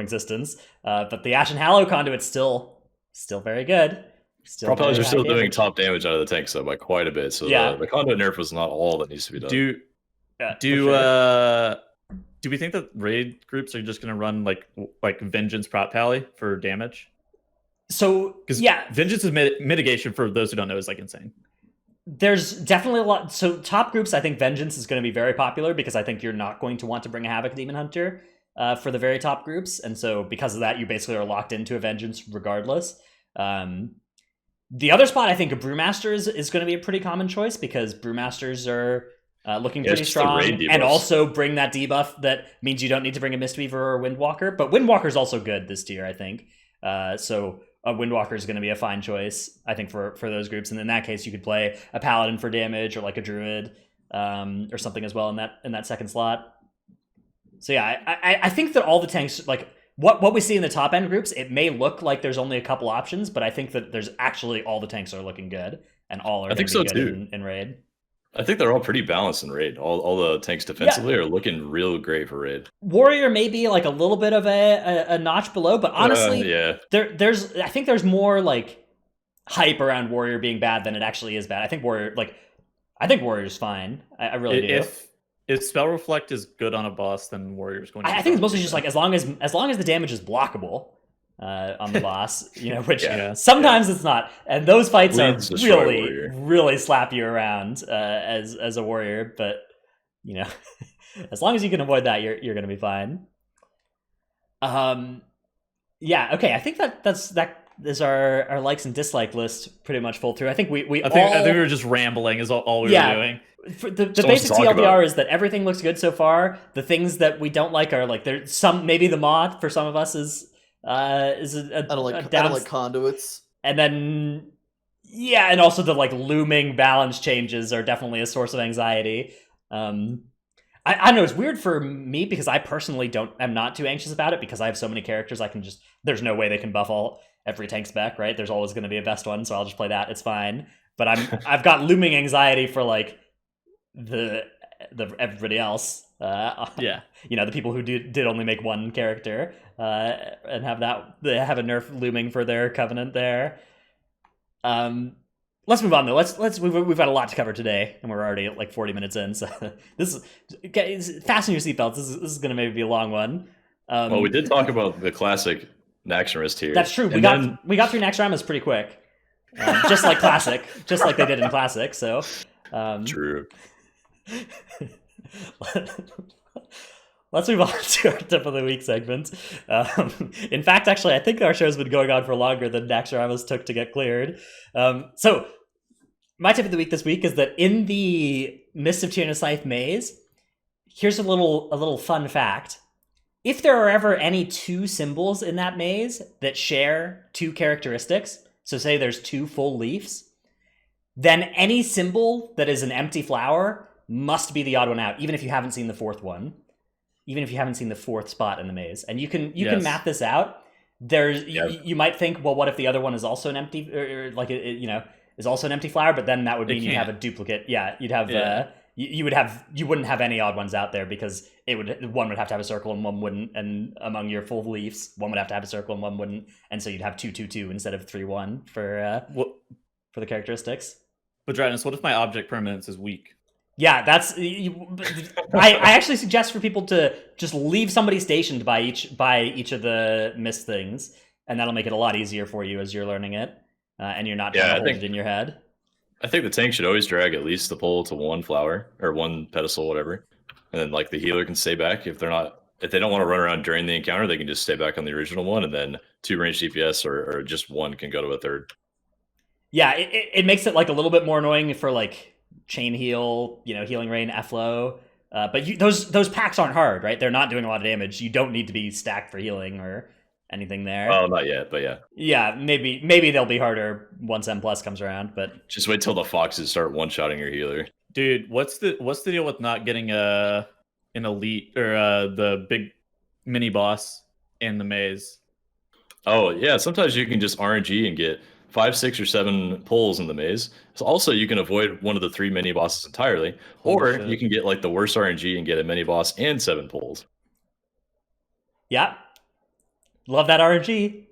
existence, but the Ashen Hallow conduit's still very good. Prop Paladins are still doing top damage out of the tanks though by quite a bit, so the conduit nerf was not all that needs to be done. Do we think that raid groups are just going to run like Vengeance Prop Pally for damage? So Vengeance is mitigation, for those who don't know, is like insane. There's definitely a lot. So top groups, I think Vengeance is going to be very popular, because I think you're not going to want to bring a Havoc Demon Hunter for the very top groups, and so because of that, you basically are locked into a Vengeance regardless. The other spot, I think, a Brewmaster is going to be a pretty common choice, because Brewmasters are looking pretty strong, and also bring that debuff that means you don't need to bring a Mistweaver or a Windwalker. But Windwalker's also good this tier, I think. So a Windwalker is going to be a fine choice, I think, for those groups. And in that case, you could play a Paladin for damage, or like a Druid, or something as well in that second slot. So yeah, I think that all the tanks, like what we see in the top end groups, it may look like there's only a couple options, but I think that there's actually all the tanks are looking good, and all are going to be good in raid. I think they're all pretty balanced in raid. All the tanks defensively are looking real great for raid. Warrior may be like a little bit of a notch below, but honestly, I think there's more like hype around Warrior being bad than it actually is bad. I think Warrior's fine. I really do. If Spell Reflect is good on a boss, then Warrior's going to be I think it's mostly just like as long as the damage is blockable on the boss, which sometimes it's not. And those fights are really slap you around as a warrior, but as long as you can avoid that, you're going to be fine. Okay, I think that is our likes and dislike list pretty much full through. I think I think we were just rambling is all we were doing. The basic TLDR is that everything looks good so far. The things that we don't like are like there's some, maybe the mod for some of us is I don't like conduits. And then and also the like looming balance changes are definitely a source of anxiety. I don't know, it's weird for me because I personally am not too anxious about it, because I have so many characters there's no way they can buff every tank spec, right? There's always going to be a best one, so I'll just play that. It's fine. But I've got looming anxiety for like the everybody else. The people who did only make one character and have a nerf looming for their Covenant there. Let's move on though. We've got a lot to cover today, and we're already at like 40 minutes in. So fasten your seatbelts. This is going to maybe be a long one. Well, we did talk about the classic Naxxramas tier. That's true. We got through Naxxramas pretty quick, just like Classic, just like they did in Classic. So true. Let's move on to our tip of the week segment. In fact, actually, I think our show's been going on for longer than Naxxramas took to get cleared. So my tip of the week this week is that in the Mist of Tierna Scythe maze, here's a little fun fact. If there are ever any two symbols in that maze that share two characteristics, so say there's two full leaves, then any symbol that is an empty flower must be the odd one out, even if you haven't seen the fourth one, even if you haven't seen the fourth spot in the maze. And you can map this out. You might think, well, what if the other one is also an empty, or like is also an empty flower? But then that would mean you have a duplicate. Yeah, you'd have you wouldn't have any odd ones out there because one would have to have a circle and one wouldn't, and among your full leafs, one would have to have a circle and one wouldn't, and so you'd have 2-2-2 instead of 3-1 for the characteristics. But Dradnus, what if my object permanence is weak? Yeah, I actually suggest for people to just leave somebody stationed by each of the mist things, and that'll make it a lot easier for you as you're learning it, and you're not trying to hold it in your head. I think the tank should always drag at least the pole to one flower or one pedestal, whatever, and then like the healer can stay back if they don't want to run around during the encounter, they can just stay back on the original one, and then 2 ranged DPS or just one can go to a third. Yeah, it makes it like a little bit more annoying for like chain heal, healing rain, Efflow. But those packs aren't hard, right? They're not doing a lot of damage. You don't need to be stacked for healing or anything there. Oh, not yet, but yeah. Yeah, maybe they'll be harder once M+ comes around, but just wait till the foxes start one-shotting your healer. Dude, what's the deal with not getting an elite or the big mini boss in the maze? Oh yeah, sometimes you can just RNG and get 5, 6, or 7 pulls in the maze. So also, you can avoid one of the 3 mini bosses entirely, or you can get like the worst RNG and get a mini boss and 7 pulls. Yeah, love that RNG,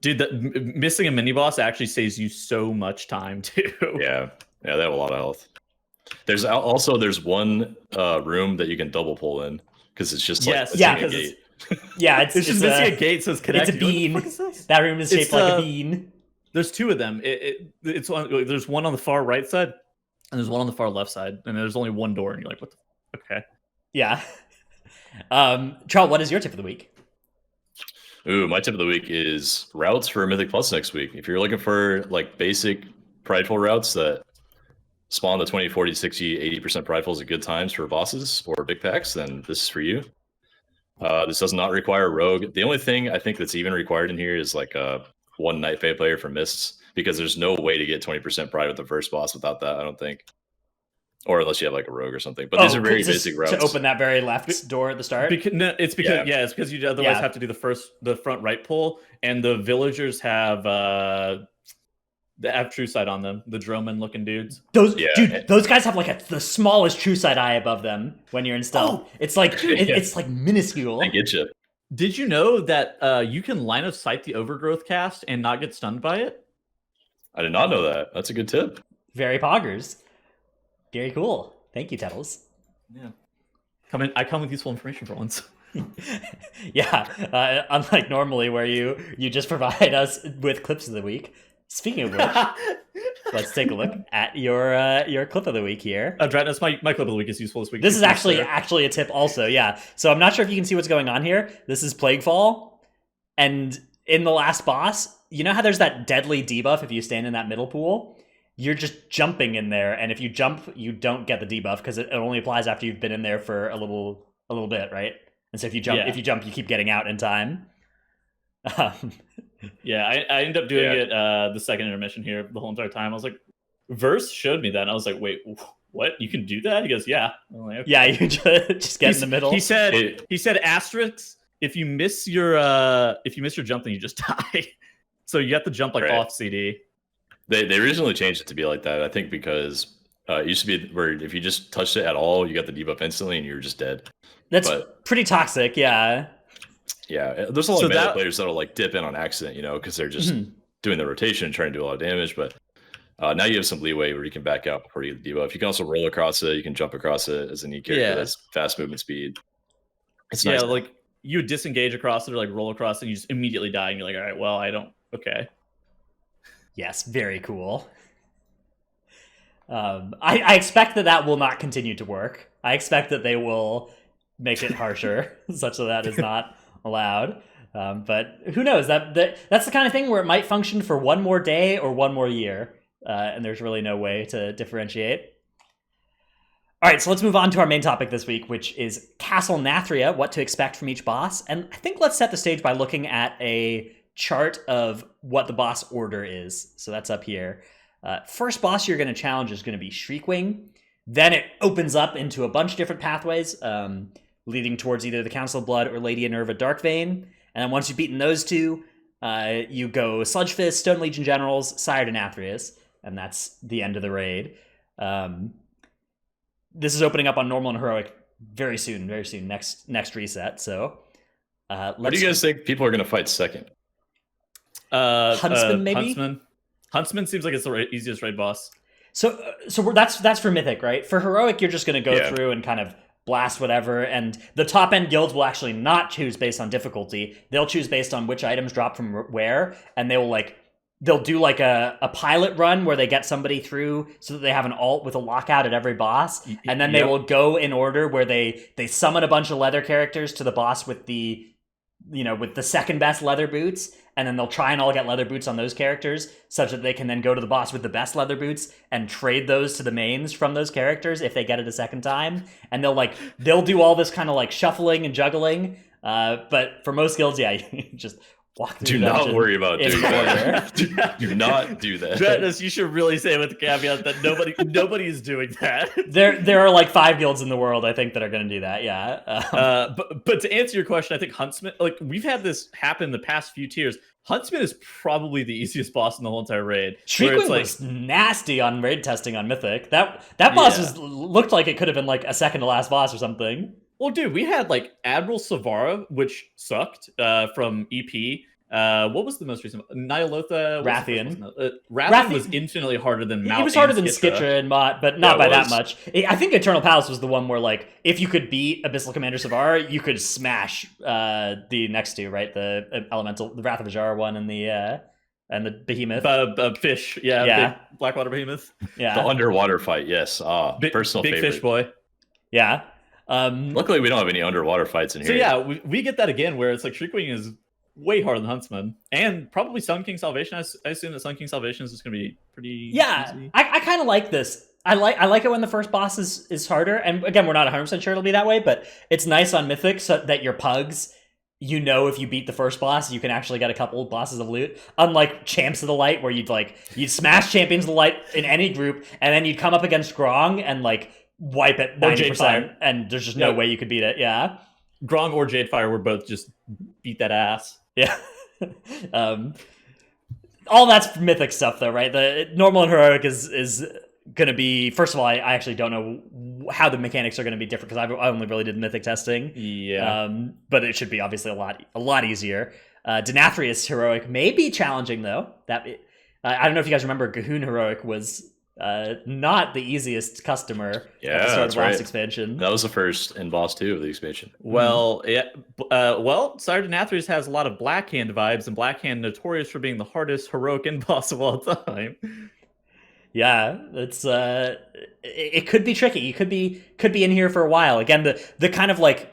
dude. Missing a mini boss actually saves you so much time too. Yeah, they have a lot of health. There's one room that you can double pull in because it's just like a gate. Yeah, it's just missing a gate, so it's connected. It's a bean. That room is shaped like a bean. There's 2 of them. There's one on the far right side, and there's one on the far left side, and there's only one door, and you're like, what the? Okay. Yeah. Charles, what is your tip of the week? Ooh, my tip of the week is routes for Mythic Plus next week. If you're looking for like basic prideful routes that spawn the 20, 40, 60, 80% pridefuls at good times for bosses or big packs, then this is for you. This does not require rogue. The only thing I think that's even required in here is like one Night Fae player for mists, because there's no way to get 20% pride with the first boss without that, I don't think. Or unless you have like a rogue or something. But these are very basic routes. To open that very left door at the start? It's because you otherwise have to do the front right pull, and the villagers have true sight on them, the Droman looking dudes. Those guys have like the smallest true sight eye above them when you're in stealth. It's like it's like minuscule. I get you. Did you know that you can line of sight the overgrowth cast and not get stunned by it? I did not know that. That's a good tip. Very poggers. Very cool. Thank you, Tettles. Yeah. I come with useful information for once. Yeah. Unlike normally where you just provide us with clips of the week. Speaking of which, let's take a look at your clip of the week here. Dradnus, my clip of the week is useful this week. This is actually a tip also, yeah. So I'm not sure if you can see what's going on here. This is Plaguefall, and in the last boss, you know how there's that deadly debuff if you stand in that middle pool? You're just jumping in there, and if you jump, you don't get the debuff because it only applies after you've been in there for a little bit, right? And so if you jump, you keep getting out in time. Yeah, I ended up doing it the second intermission here the whole entire time. I was like, Verse showed me that, and I was like, wait, what? You can do that? He goes, yeah. I'm like, okay. Yeah, you just get in the middle. He said asterisk, if you miss your jump, then you just die. So you have to jump off CD. They originally changed it to be like that, I think, because it used to be where if you just touched it at all, you got the debuff instantly and you were just dead. That's pretty toxic, yeah. Yeah, there's a lot of meta players that'll like dip in on accident, because they're just doing the rotation and trying to do a lot of damage. But now you have some leeway where you can back out before you get the debuff. You can also roll across it. You can jump across it as a neat character. That's fast movement speed. It's nice. Like you would disengage across it or like roll across it, and you just immediately die, and you're like, all right, well, I don't. Okay. Yes, very cool. I expect that will not continue to work. I expect that they will make it harsher, such that is not allowed. But who knows? That's the kind of thing where it might function for one more day or one more year, and there's really no way to differentiate. All right, so let's move on to our main topic this week, which is Castle Nathria, what to expect from each boss. And I think let's set the stage by looking at a chart of what the boss order is. So that's up here. First boss you're going to challenge is going to be Shriekwing. Then it opens up into a bunch of different pathways, leading towards either the Council of Blood or Lady Enerva Darkvein. And then once you've beaten those two, you go Sludgefist, Stone Legion Generals, Sire to Nathrius, and that's the end of the raid. this is opening up on normal and heroic very soon, next reset. So What do you guys think people are going to fight second? Huntsman, maybe? Huntsman seems like it's the easiest raid boss. So that's for Mythic, right? For heroic, you're just going to go through and kind of blast whatever, and the top end guilds will actually not choose based on difficulty. They'll choose based on which items drop from where, and they'll do like a pilot run where they get somebody through so that they have an alt with a lockout at every boss, and then they will go in order where they summon a bunch of leather characters to the boss with the second best leather boots, and then they'll try and all get leather boots on those characters such that they can then go to the boss with the best leather boots and trade those to the mains from those characters if they get it a second time. And they'll do all this kind of like shuffling and juggling. But for most guilds, you just walk through. Do not worry about doing that. Do not do that. Dratnus, you should really say with the caveat that nobody is doing that. There are like 5 guilds in the world, I think, that are going to do that. Yeah. But to answer your question, I think Huntsman, like we've had this happen the past few tiers. Huntsman is probably the easiest boss in the whole entire raid. Shriekwing was nasty on raid testing on Mythic. That boss looked like it could have been like a second to last boss or something. Well, dude, we had like Admiral Savara, which sucked from EP. What was the most recent? Nyalotha? Rathian. Rathian was infinitely harder than Mount. He was harder than Skitra and Mott, but not by that much. I think Eternal Palace was the one where, like, if you could beat Abyssal Commander Savara, you could smash the next two, right? The Elemental, the Wrath of Ajara one, and the Behemoth. Fish, yeah. Big Blackwater Behemoth. Yeah. The underwater fight, yes. Personal big favorite. Fish boy. Yeah. Luckily, we don't have any underwater fights in here. So yeah, we get that again, where it's like Shriekwing is way harder than Huntsman, and probably Sun King Salvation. I assume that Sun King Salvation is just going to be pretty easy. I kind of like this. I like it when the first boss is harder, and again, we're not 100% sure it'll be that way, but it's nice on Mythic so that your pugs, if you beat the first boss, you can actually get a couple bosses of loot. Unlike Champs of the Light, where you'd smash Champions of the Light in any group, and then you'd come up against Grong and like wipe it 90%, and there's just no way you could beat it. Yeah, Grong or Jadefire were both just beat that ass. Yeah. All that's Mythic stuff, though, right? The normal and heroic is going to be. First of all, I actually don't know how the mechanics are going to be different because I only really did Mythic testing. Yeah. But it should be obviously a lot easier. Denathrius heroic may be challenging though. I don't know if you guys remember, Gahoon heroic was not the easiest customer at the start of last expansion. That was the first and boss 2 of the expansion. Well, Sire Denathrius has a lot of Blackhand vibes, and Blackhand notorious for being the hardest heroic end boss of all time. Yeah, it's it could be tricky. You could be in here for a while. Again, the kind of like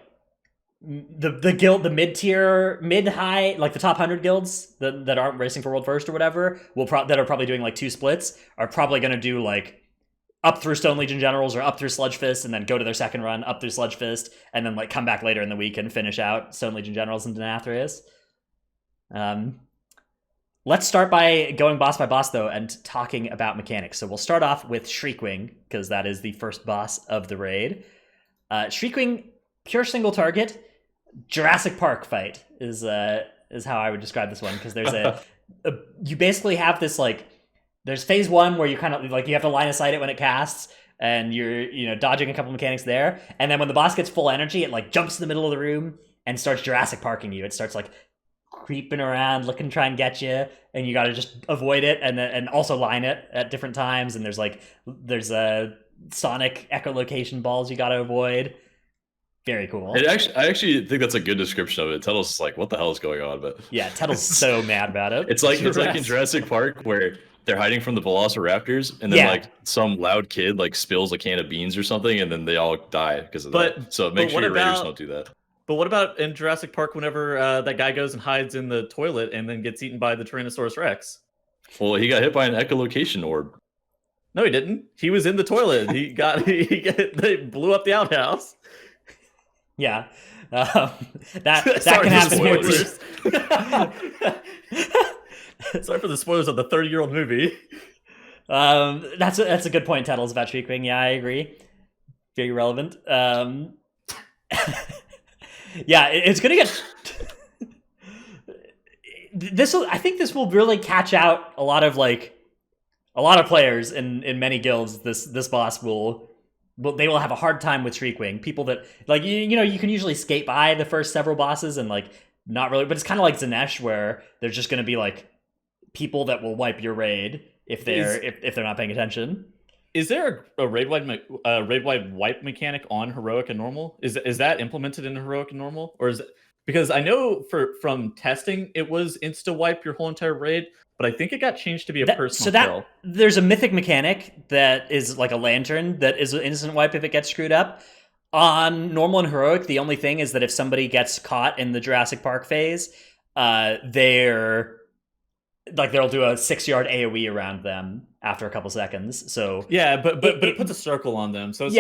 the guild, the mid-tier, mid-high, like the top 100 guilds that aren't racing for world first or whatever, that are probably doing like 2 splits, are probably going to do like up through Stone Legion Generals or up through Sludge Fist, and then go to their second run up through Sludge Fist, and then like come back later in the week and finish out Stone Legion Generals and Denathrius. Let's start by going boss by boss though and talking about mechanics. So we'll start off with Shriekwing because that is the first boss of the raid. Shriekwing, pure single target. Jurassic Park fight is how I would describe this one, because there's you basically have this like, there's phase 1 where you kind of like, you have to line of sight it when it casts, and you're dodging a couple mechanics there, and then when the boss gets full energy, it like jumps in the middle of the room and starts Jurassic Parking you. It starts like creeping around, looking to try and get you, and you got to just avoid it and also line it at different times. And there's a sonic echolocation balls you got to avoid. Very cool. I actually think that's a good description of it. Tuttle's like, what the hell is going on? But yeah, Tuttle's so mad about it. It's like in Jurassic Park where they're hiding from the Velociraptors, and then like some loud kid like spills a can of beans or something, and then they all die because of that. So make sure your raiders don't do that. But what about in Jurassic Park whenever that guy goes and hides in the toilet and then gets eaten by the Tyrannosaurus Rex? Well, he got hit by an echolocation orb. No, he didn't. He was in the toilet. They blew up the outhouse. Yeah, that can happen here too. Sorry for the spoilers of the 30-year-old movie. That's a good point, Tettles, about Shriekwing. Yeah, I agree. Very relevant. Yeah, it's gonna get. I think this will really catch out a lot of players in many guilds. This boss will they will have a hard time with Shriekwing. People that like you can usually skate by the first several bosses and like not really, but it's kind of like Zanesh where there's just going to be like people that will wipe your raid if they're not paying attention. Is there a raid wide wipe mechanic on heroic and normal? Is that implemented in heroic and normal, or is it, because I know from testing it was insta wipe your whole entire raid, but I think it got changed to be a personal kill. There's a mythic mechanic that is like a lantern that is an instant wipe if it gets screwed up. On normal and heroic, the only thing is that if somebody gets caught in the Jurassic Park phase, they'll do a 6-yard AoE around them after a couple seconds. So yeah, but it puts a circle on them. So it's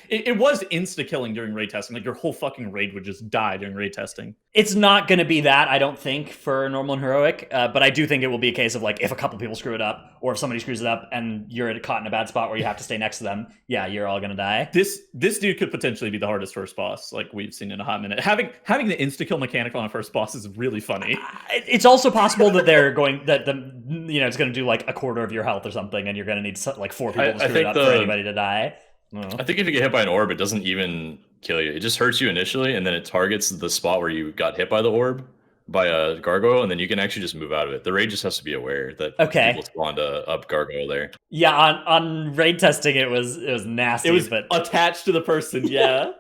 it was insta killing during raid testing. Like your whole fucking raid would just die during raid testing. It's not going to be that, I don't think, for normal and heroic. But I do think it will be a case of like if a couple people screw it up, or if somebody screws it up and you're caught in a bad spot where you have to stay next to them, yeah, you're all going to die. This dude could potentially be the hardest first boss, like we've seen in a hot minute. Having the insta kill mechanic on a first boss is really funny. It's also possible that it's going to do like a quarter of your health or something, and you're going to need like 4 people to screw it up for anybody to die. I think if you get hit by an orb, it doesn't even kill you. It just hurts you initially, and then it targets the spot where you got hit by the orb, by a gargoyle, and then you can actually just move out of it. The raid just has to be aware that people spawned up gargoyle there. Yeah, on raid testing, it was nasty. It was attached to the person. Yeah.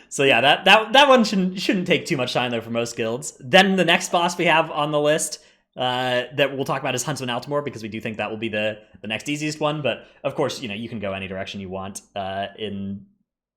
So yeah, that one shouldn't take too much time though for most guilds. Then the next boss we have on the list that we'll talk about is Huntsman Altimore, because we do think that will be the next easiest one. But of course, you can go any direction you want in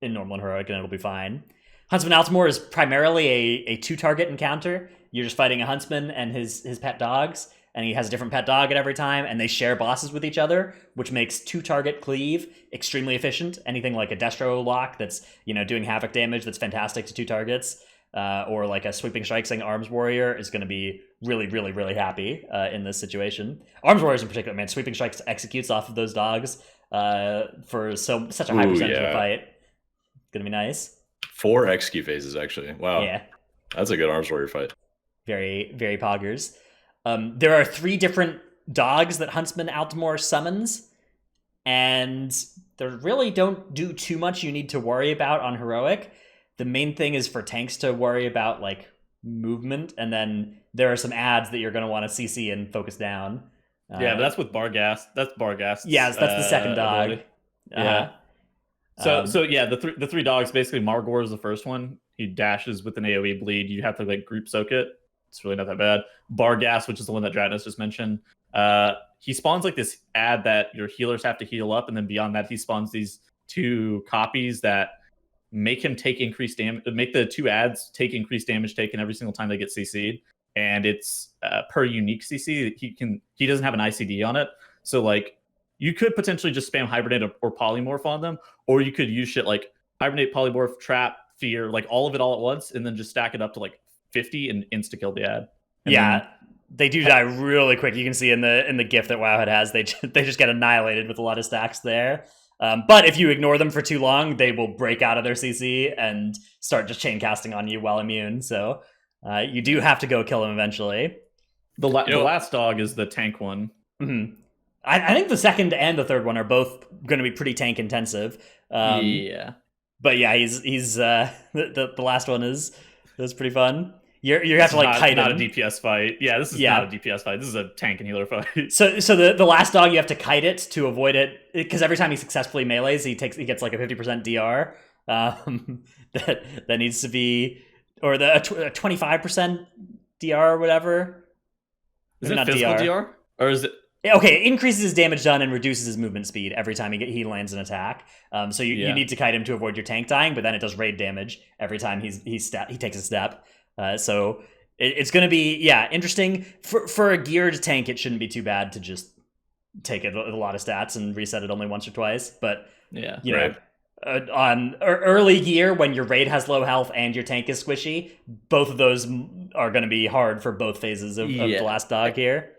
normal and heroic, and it'll be fine. Huntsman Altimore is primarily a 2-target encounter. You're just fighting a huntsman and his pet dogs, and he has a different pet dog at every time, and they share bosses with each other, which makes 2-target cleave extremely efficient. Anything like a Destro lock that's doing havoc damage that's fantastic to 2 targets. Or like a sweeping strike saying Arms Warrior is going to be really, really, really happy in this situation. Arms Warriors in particular, man, sweeping strikes executes off of those dogs for such a high percentage of the fight. It's going to be nice. 4 execute phases, actually. Wow. Yeah. That's a good Arms Warrior fight. Very, very poggers. There are 3 different dogs that Huntsman Altimore summons, and they really don't do too much you need to worry about on heroic. The main thing is for tanks to worry about like movement, and then there are some ads that you're going to want to CC and focus down. Yeah, but that's with Barghast. That's Barghast. Yes, that's the second dog. Yeah. So yeah, the 3 dogs, basically Margor is the first one. He dashes with an AoE bleed. You have to like group soak it. It's really not that bad. Barghast, which is the one that Dratnos just mentioned, he spawns like this ad that your healers have to heal up, and then beyond that he spawns these 2 copies that make him take increased damage, make the 2 ads take increased damage taken every single time they get CC'd, and it's per unique CC. He doesn't have an ICD on it, so like you could potentially just spam hibernate or polymorph on them, or you could use shit like hibernate, polymorph, trap, fear, like all of it all at once, and then just stack it up to like 50 and insta kill the ad. And they do die really quick. You can see in the GIF that Wowhead has, they just get annihilated with a lot of stacks there. But if you ignore them for too long, they will break out of their CC and start just chain casting on you while immune. So you do have to go kill them eventually. The last dog is the tank one. Mm-hmm. I think the second and the third one are both going to be pretty tank intensive. Yeah. But yeah, he's the last one is pretty fun. You have to like kite him. Not a DPS fight. Yeah, this is not a DPS fight. This is a tank and healer fight. So the last dog, you have to kite it to avoid it, because every time he successfully melees, he gets like a 50% DR. That needs to be, or a 25% DR or whatever. Is it physical DR? Or is it? Okay, it increases his damage done and reduces his movement speed every time he lands an attack. So you need to kite him to avoid your tank dying, but then it does raid damage every time he takes a step. So it's going to be interesting for a geared tank. It shouldn't be too bad to just take a lot of stats and reset it only once or twice. But on early gear, when your raid has low health and your tank is squishy, both of those are going to be hard for both phases of the last dog here.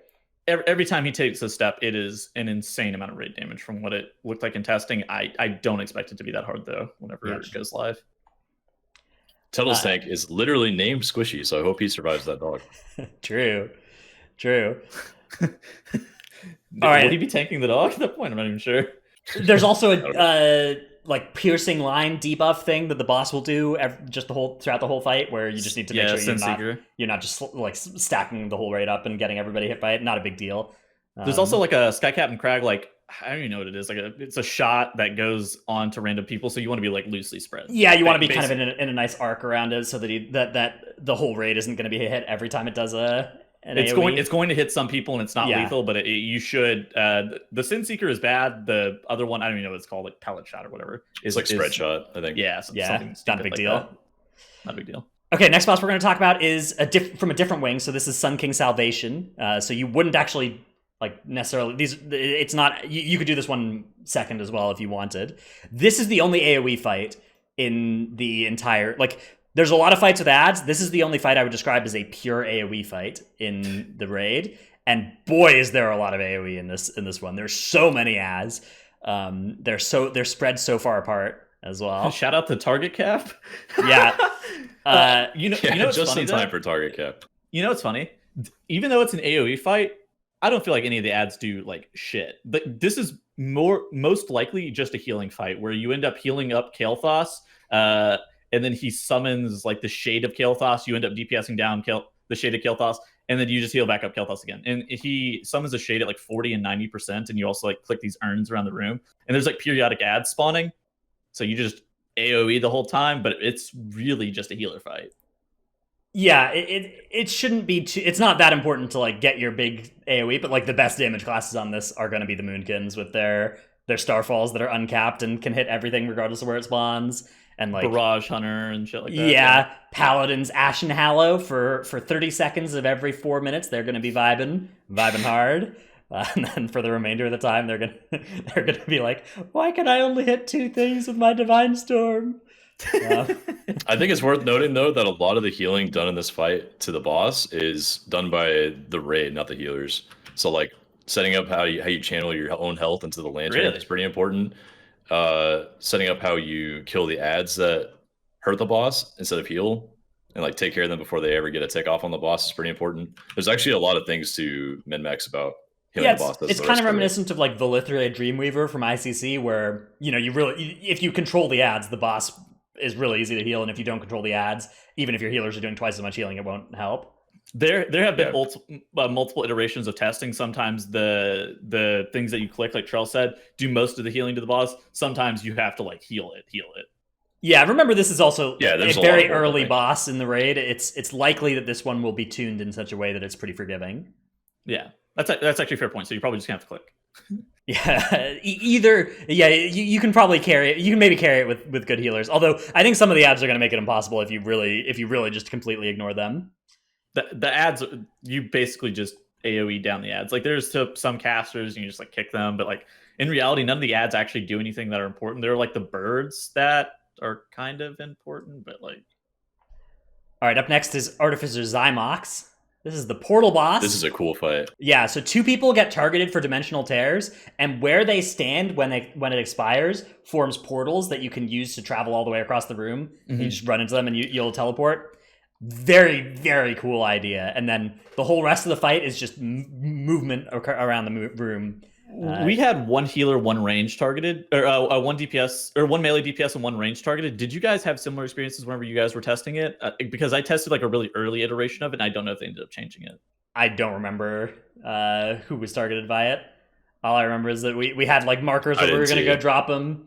Every time he takes a step, it is an insane amount of raid damage from what it looked like in testing. I don't expect it to be that hard though whenever it goes live. Tuttle's tank is literally named Squishy, so I hope he survives that dog. True. All right. Will he be tanking the dog at that point? I'm not even sure. There's also a like piercing line debuff thing that the boss will do just throughout the whole fight, where you just need to make sure you're not just like stacking the whole raid up and getting everybody hit by it. Not a big deal. There's also like a Sky Captain Crag, like I don't even know what it is. Like it's a shot that goes on to random people, so you want to be like loosely spread. Yeah, you want to be kind of in a nice arc around it, so that the whole raid isn't going to be hit every time it does it's AoE. going to hit some people, and it's not lethal, but you should. The Sin Seeker is bad. The other one, I don't even know what it's called, like pellet shot or whatever. It's like spread shot, I think. Yeah, not a big deal. That. Not a big deal. Okay, next boss we're going to talk about is from a different wing. So this is Sun King Salvation. So you wouldn't actually like necessarily it's not. You could do this one second as well if you wanted. This is the only AoE fight in the entire like. There's a lot of fights with ads. This is the only fight I would describe as a pure AoE fight in the raid. And boy, is there a lot of AoE in this one. There's so many ads. They're spread so far apart as well. Shout out to target cap. Yeah. You know what's just funny, in time for target cap. You know what's funny? Even though it's an AoE fight, I don't feel like any of the ads do like shit. But this is most likely just a healing fight where you end up healing up Kael'thas. And then he summons like the Shade of Kael'thas. You end up DPSing down the Shade of Kael'thas, and then you just heal back up Kael'thas again. And he summons a Shade at like 40 and 90%, and you also like click these urns around the room. And there's like periodic ads spawning, so you just AoE the whole time. But it's really just a healer fight. Yeah, it shouldn't be too. It's not that important to like get your big AoE, but like the best damage classes on this are going to be the Moonkins with their Starfalls that are uncapped and can hit everything regardless of where it spawns. And like Barrage Hunter and shit like that. Yeah, Paladin's Ashen Hallow for 30 seconds of every 4 minutes, they're going to be vibing hard. And then for the remainder of the time, they're gonna be like, why can I only hit 2 things with my Divine Storm? I think it's worth noting though that a lot of the healing done in this fight to the boss is done by the raid, not the healers. So like setting up how you channel your own health into the lantern is pretty important. Setting up how you kill the ads that hurt the boss instead of heal, and like take care of them before they ever get a tick off on the boss is pretty important. There's actually a lot of things to min-max about healing the boss. It's kind of reminiscent of like Valithria Dreamweaver from ICC, where you really, if you control the ads, the boss is really easy to heal, and if you don't control the ads, even if your healers are doing twice as much healing, it won't help. There have been multiple iterations of testing. Sometimes the things that you click, like Trell said, do most of the healing to the boss. Sometimes you have to like heal it. Yeah, remember this is also a very early boss in the raid. It's likely that this one will be tuned in such a way that it's pretty forgiving. Yeah, that's actually a fair point. So you probably just have to click. Yeah, you can probably carry it. You can maybe carry it with good healers. Although I think some of the ads are going to make it impossible if you really just completely ignore them. The ads, you basically just AoE down the ads. Like there's some casters, and you just like kick them, but like in reality, none of the ads actually do anything that are important. They're like the birds that are kind of important, but like. All right, up next is Artificer Zymox. This is the portal boss. This is a cool fight. Yeah, so 2 people get targeted for dimensional tears, and where they stand when it expires forms portals that you can use to travel all the way across the room. Mm-hmm. You just run into them and you'll teleport. Very, very cool idea. And then the whole rest of the fight is just movement around the room. We had 1 healer, 1 range targeted, or 1 DPS, or 1 melee DPS and 1 range targeted. Did you guys have similar experiences whenever you guys were testing it? Because I tested like a really early iteration of it, and I don't know if they ended up changing it. I don't remember who was targeted by it. All I remember is that we had like markers where we were going to go drop them.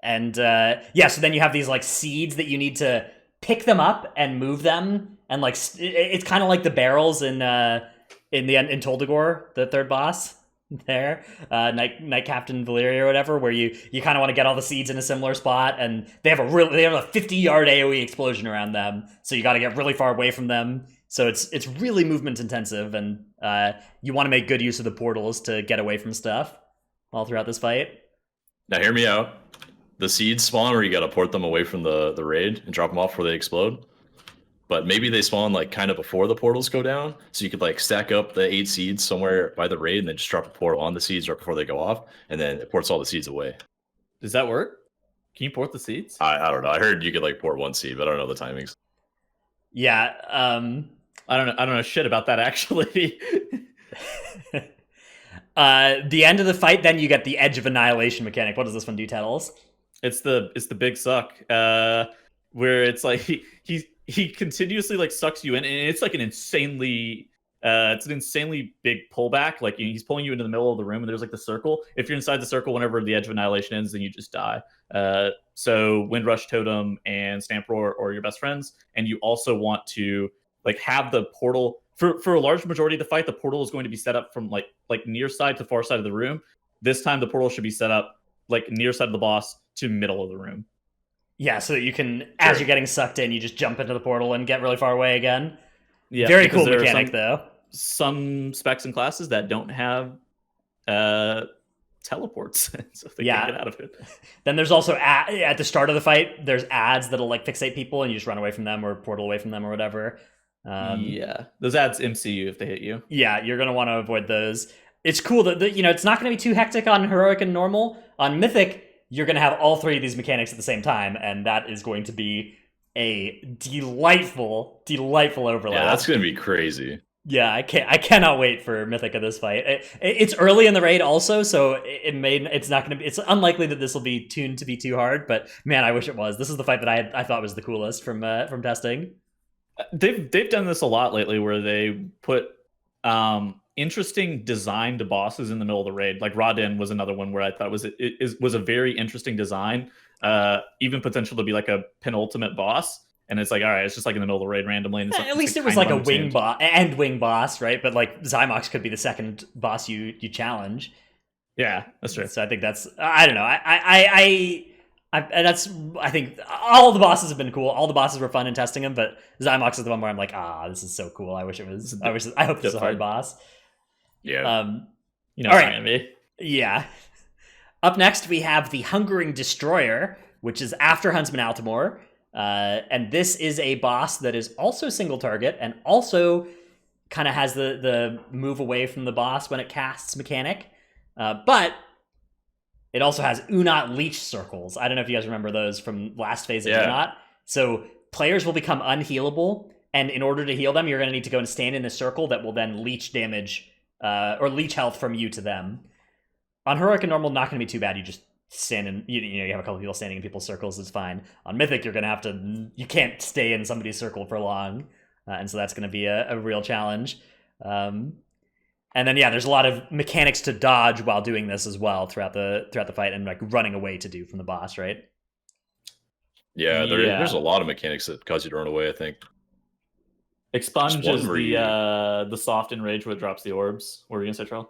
And so then you have these like seeds that you need to pick them up and move them, and like it's kind of like the barrels in Toldagor, the third boss there, Night Captain Valyria or whatever, where you kind of want to get all the seeds in a similar spot, and they have a 50-yard AoE explosion around them, so you got to get really far away from them. So it's really movement intensive, and you want to make good use of the portals to get away from stuff all throughout this fight. Now hear me out. The seeds spawn where you gotta port them away from the raid and drop them off before they explode. But maybe they spawn like kind of before the portals go down, so you could like stack up the 8 seeds somewhere by the raid and then just drop a portal on the seeds right before they go off, and then it ports all the seeds away. Does that work? Can you port the seeds? I don't know. I heard you could like port 1 seed, but I don't know the timings. Yeah, I don't know shit about that actually. The end of the fight, then you get the Edge of Annihilation mechanic. What does this one do, Tettles? It's the big suck, where it's like he continuously like sucks you in, and it's like an insanely big pullback. Like he's pulling you into the middle of the room, and there's like the circle. If you're inside the circle, whenever the Edge of Annihilation ends, then you just die. So Windrush Totem and Stamp Roar are your best friends, and you also want to like have the portal for a large majority of the fight. The portal is going to be set up from like near side to far side of the room. This time the portal should be set up like near side of the boss to middle of the room. Yeah, so that you can, as you're getting sucked in, you just jump into the portal and get really far away again. Yeah, very cool mechanic, though. Some specs and classes that don't have teleports, so they can't get out of it. Then there's also at the start of the fight, there's ads that'll like fixate people, and you just run away from them or portal away from them or whatever. Yeah, those ads MC if they hit you. Yeah, you're gonna want to avoid those. It's cool that it's not going to be too hectic on heroic and normal. On mythic, you're going to have all three of these mechanics at the same time, and that is going to be a delightful overlap. Yeah, that's going to be crazy. Yeah, I cannot wait for mythic of this fight. It's early in the raid also, so it's unlikely that this will be tuned to be too hard. But man, I wish it was. This is the fight that I thought was the coolest from testing. They've done this a lot lately, where they put interesting designed bosses in the middle of the raid. Like Rodin was another one where I thought was a very interesting design, even potential to be like a penultimate boss. And it's like, all right, it's just like in the middle of the raid randomly. And at least it was like a wing boss, right? But like Zymox could be the second boss you challenge. Yeah, that's true. So I think that's, I don't know. I think all the bosses have been cool. All the bosses were fun in testing them, but Zymox is the one where I'm like, this is so cool. I hope this is a hard boss. Yeah. All right. Yeah. Up next, we have the Hungering Destroyer, which is after Huntsman Altimore. And this is a boss that is also single target and also kind of has the move away from the boss when it casts mechanic. But it also has Unot Leech Circles. I don't know if you guys remember those from last phase of Unot. So players will become unhealable, and in order to heal them, you're going to need to go and stand in a circle that will then leech damage or leech health from you to them. On Heroic and Normal, not going to be too bad. You just stand in, you have a couple people standing in people's circles, it's fine. On Mythic, you're going to have to, you can't stay in somebody's circle for long. And so that's going to be a real challenge. And then, there's a lot of mechanics to dodge while doing this as well throughout the fight, and like running away to do from the boss, right? Yeah, there's a lot of mechanics that cause you to run away, I think. Expunge is the soft enrage where it drops the orbs. What were you going to say, Charles?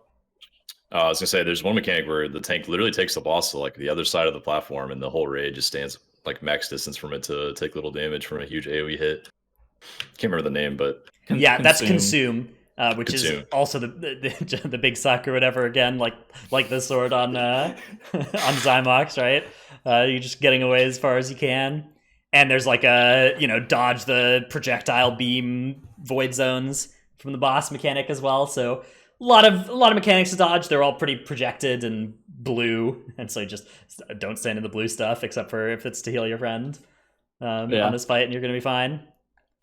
I was going to say, there's one mechanic where the tank literally takes the boss to like the other side of the platform, and the whole raid just stands like max distance from it to take little damage from a huge AoE hit. Can't remember the name, but... that's Consume. Which Consume. Is also the big suck or whatever, again, like the sword on Zymox, right? You're just getting away as far as you can. And there's like a, dodge the projectile beam void zones from the boss mechanic as well. So a lot of mechanics to dodge. They're all pretty projected and blue. And so just don't stand in the blue stuff, except for if it's to heal your friend on this fight, and you're going to be fine.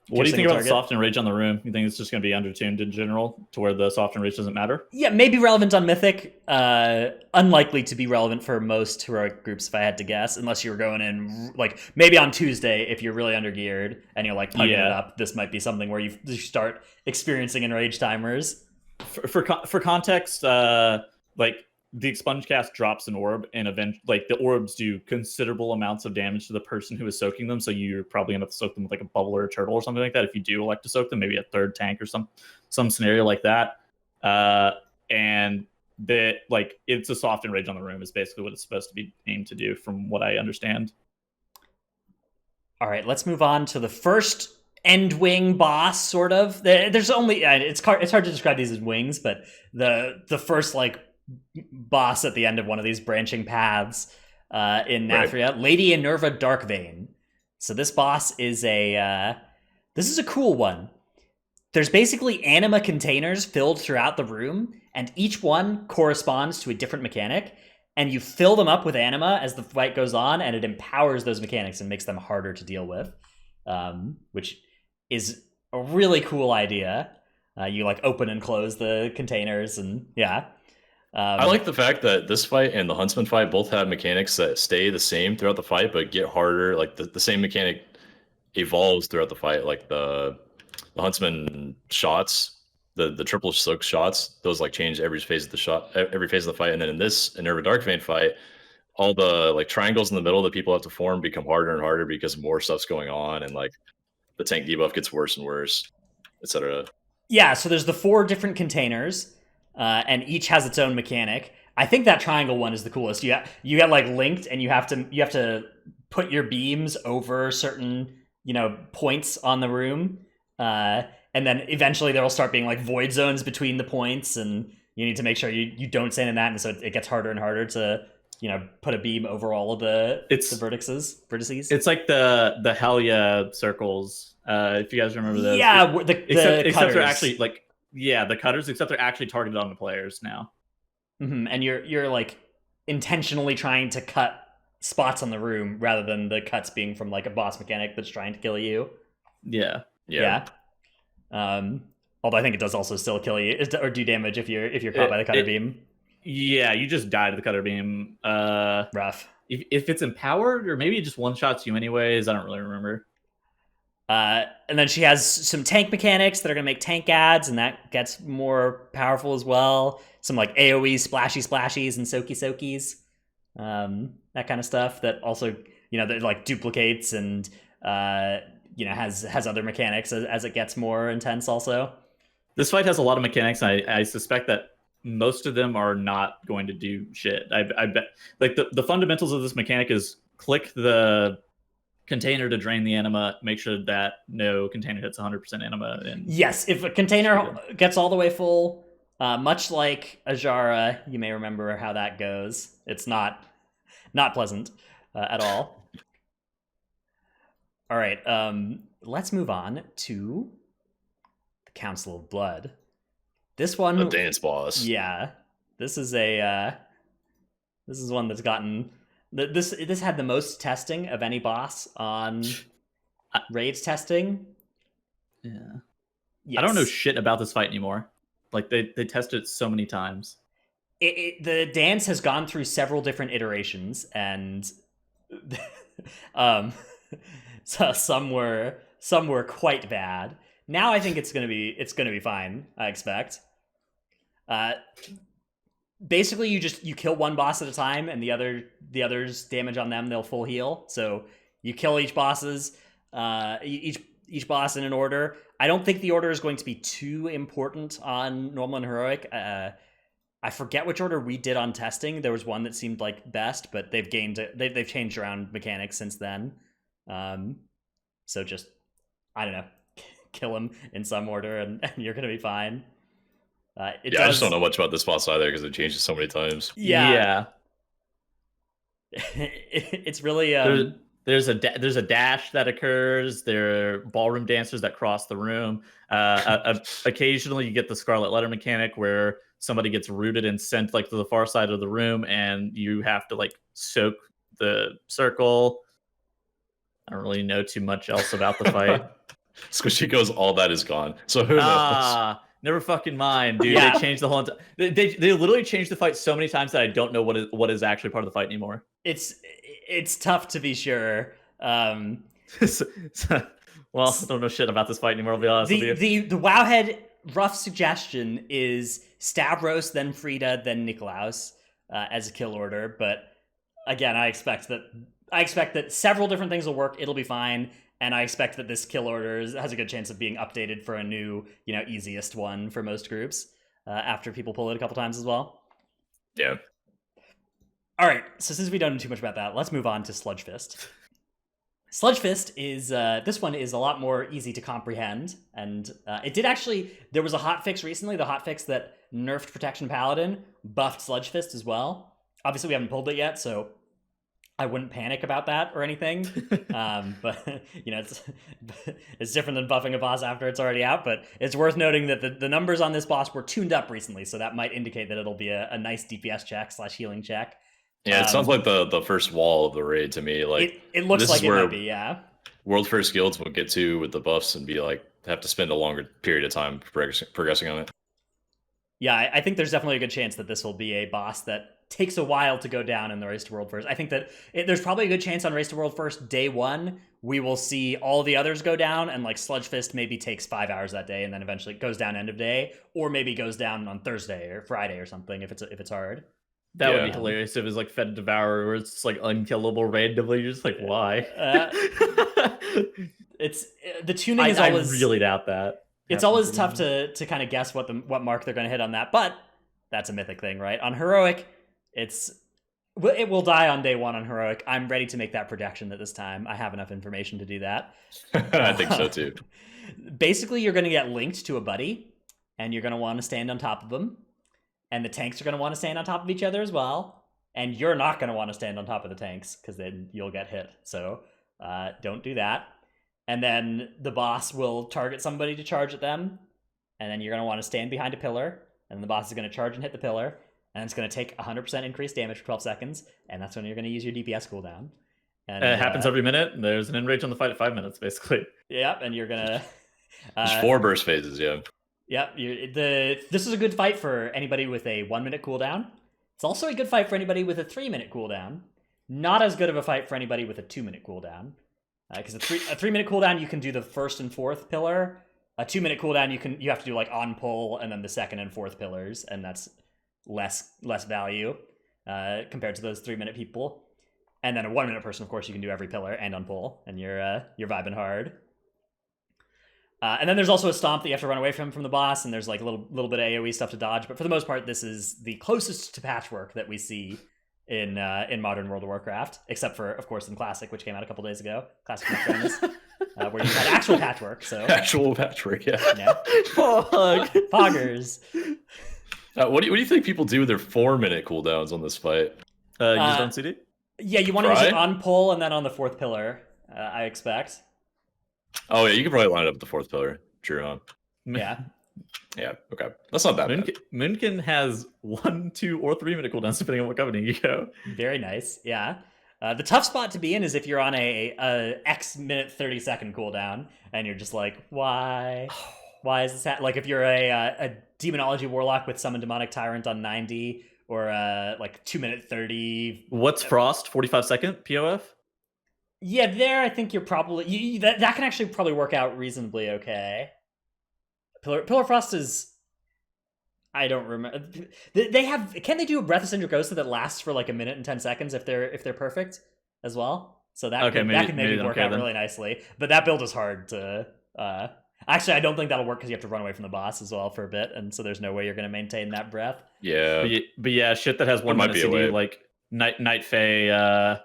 What do you think about soft enrage on the room? You think it's just going to be undertuned in general to where the soft enrage doesn't matter? Yeah, maybe relevant on Mythic. Unlikely to be relevant for most heroic groups, if I had to guess, unless you were going in, like, maybe on Tuesday, if you're really undergeared and you're, like, tugging it up, this might be something where you start experiencing enrage timers. For context, like, the expunge cast drops an orb, and like the orbs do considerable amounts of damage to the person who is soaking them. So you're probably gonna have to soak them with like a bubble or a turtle or something like that. If you do elect to soak them, maybe a third tank or some scenario like that. And that, like, it's a soft enrage on the room is basically what it's supposed to be aimed to do, from what I understand. All right, let's move on to the first end wing boss, sort of. There's only it's hard to describe these as wings, but the first like boss at the end of one of these branching paths in Nathria, Lady Enerva Darkvein. So this boss is this is a cool one. There's basically anima containers filled throughout the room, and each one corresponds to a different mechanic, and you fill them up with anima as the fight goes on, and it empowers those mechanics and makes them harder to deal with, which is a really cool idea. You like open and close the containers, and I like the fact that this fight and the Huntsman fight both have mechanics that stay the same throughout the fight, but get harder. Like the same mechanic evolves throughout the fight. Like the Huntsman shots, the triple soak shots, those like change every phase of the shot, every phase of the fight. And then in this Enerva Darkvein fight, all the like triangles in the middle that people have to form become harder and harder because more stuff's going on, and like the tank debuff gets worse and worse, etc. Yeah, so there's the 4 different containers, and each has its own mechanic. I think that triangle one is the coolest. You get like linked, and you have to put your beams over certain points on the room, and then eventually there will start being like void zones between the points, and you need to make sure you don't stand in that, and so it gets harder and harder to put a beam over all of the vertices. It's like the Helya circles. If you guys remember those. Yeah, except they're actually like the cutters, except they're actually targeted on the players now. Mm-hmm. And you're like intentionally trying to cut spots on the room rather than the cuts being from like a boss mechanic that's trying to kill you. Yeah. Although I think it does also still kill you or do damage if you're caught by the cutter beam. Yeah, you just die to the cutter beam. Rough. If it's empowered, or maybe it just one shots you anyways. I don't really remember. And then she has some tank mechanics that are going to make tank adds, and that gets more powerful as well. Some like AoE splashies and soakies, that kind of stuff that also, that like duplicates and, has other mechanics as it gets more intense also. This fight has a lot of mechanics. I suspect that most of them are not going to do shit. I bet like the fundamentals of this mechanic is click the container to drain the anima, make sure that no container hits 100% anima. And yes, if a container gets all the way full, much like Ajara, you may remember how that goes. It's not pleasant at all. All right, let's move on to the Council of Blood. This one, the dance boss. Yeah, this is one that's gotten. This had the most testing of any boss on raids testing. Yeah. Yes. I don't know shit about this fight anymore. Like they tested it so many times. The dance has gone through several different iterations, and so some were quite bad. Now I think it's gonna be fine. I expect. Basically, you kill one boss at a time, and the others damage on them, they'll full heal. So you kill each boss in an order. I don't think the order is going to be too important on normal and heroic. I forget which order we did on testing. There was one that seemed like best, but they've changed around mechanics since then. So just, I don't know, kill them in some order, and you're gonna be fine. I just don't know much about this boss either because it changes so many times. Yeah. It's really there's a dash that occurs. There are ballroom dancers that cross the room. Occasionally, you get the Scarlet Letter mechanic where somebody gets rooted and sent like to the far side of the room, and you have to like soak the circle. I don't really know too much else about the fight. Squishy goes, all that is gone. So who knows? Never fucking mind, dude. Yeah. They changed the whole. They literally changed the fight so many times that I don't know what is actually part of the fight anymore. It's tough to be sure. Well, I don't know shit about this fight anymore. I'll be honest with you. The Wowhead rough suggestion is Stavros, then Frida, then Nikolaus as a kill order. But again, I expect that several different things will work. It'll be fine. And I expect that this kill order has a good chance of being updated for a new, easiest one for most groups after people pull it a couple times as well. Yeah. All right. So since we don't know too much about that, let's move on to Sludge Fist. Sludge Fist is this one is a lot more easy to comprehend, and it did actually. There was a hotfix recently. The hotfix that nerfed Protection Paladin buffed Sludge Fist as well. Obviously, we haven't pulled it yet, so I wouldn't panic about that or anything. But it's different than buffing a boss after it's already out. But it's worth noting that the numbers on this boss were tuned up recently, so that might indicate that it'll be a nice DPS check / healing check. Yeah, it sounds like the first wall of the raid to me. Like it looks like it might be, yeah. World first guilds will get to with the buffs and be like have to spend a longer period of time progressing on it. Yeah, I think there's definitely a good chance that this will be a boss that takes a while to go down in the Race to World First. I think that there's probably a good chance on Race to World First day one we will see all the others go down, and like Sludge Fist maybe takes 5 hours that day, and then eventually goes down end of day, or maybe goes down on Thursday or Friday or something if it's hard. That would be hilarious if it was like Fed Devourer, where it's just like unkillable randomly. You're just like, why? It's the tuning is always. I really doubt that. It's always tough to kind of guess what mark they're going to hit on that, but that's a Mythic thing, right? On Heroic, it will die on day one on Heroic. I'm ready to make that projection at this time. I have enough information to do that. I think so too. Basically, you're going to get linked to a buddy, and you're going to want to stand on top of them, and the tanks are going to want to stand on top of each other as well, and you're not going to want to stand on top of the tanks because then you'll get hit. So don't do that. And then the boss will target somebody to charge at them, and then you're going to want to stand behind a pillar, and the boss is going to charge and hit the pillar, and it's going to take 100% increased damage for 12 seconds, and that's when you're going to use your DPS cooldown. And it happens every minute, and there's an enrage on the fight at 5 minutes, basically. Yep, and you're going to... There's 4 burst phases, yeah. Yep, this is a good fight for anybody with a 1 minute cooldown. It's also a good fight for anybody with a 3 minute cooldown. Not as good of a fight for anybody with a 2 minute cooldown. Because a 3 minute cooldown, you can do the first and fourth pillar. A 2 minute cooldown, you have to do like on pull and then the second and fourth pillars, and that's less value compared to those 3 minute people. And then a 1 minute person, of course, you can do every pillar and on pull, and you're vibing hard. And then there's also a stomp that you have to run away from the boss, and there's like a little bit of AoE stuff to dodge. But for the most part, this is the closest to patchwork that we see in modern World of Warcraft, except for, of course, in Classic, which came out a couple days ago. Classic where you had actual patchwork. So actual patchwork, yeah. Poggers. What do you think people do with their 4 minute cooldowns on this fight? Use it on CD? Yeah, you want to use it on pull and then on the fourth pillar, I expect. Oh yeah, you could probably line it up with the fourth pillar. True, huh? Yeah. Yeah, okay. That's not that bad. Moonkin has 1, 2, or 3 minute cooldowns depending on what covenant you go. Very nice, yeah. The tough spot to be in is if you're on a X minute 30-second cooldown, and you're just like, why? Why is this like if you're a Demonology Warlock with Summon Demonic Tyrant on 90, or like 2 minute 30. What's Frost? 45-second POF? Yeah, there I think you're probably that can actually probably work out reasonably okay. Pillar Frost is, I don't remember. Can they do a Breath of Cinder Ghost that lasts for like a minute and 10 seconds if they're perfect as well? So that could maybe work out really nicely. But that build is hard to. Actually, I don't think that'll work because you have to run away from the boss as well for a bit, and so there's no way you're going to maintain that breath. Yeah, but yeah, shit that has 1 minute CD like Night Fae.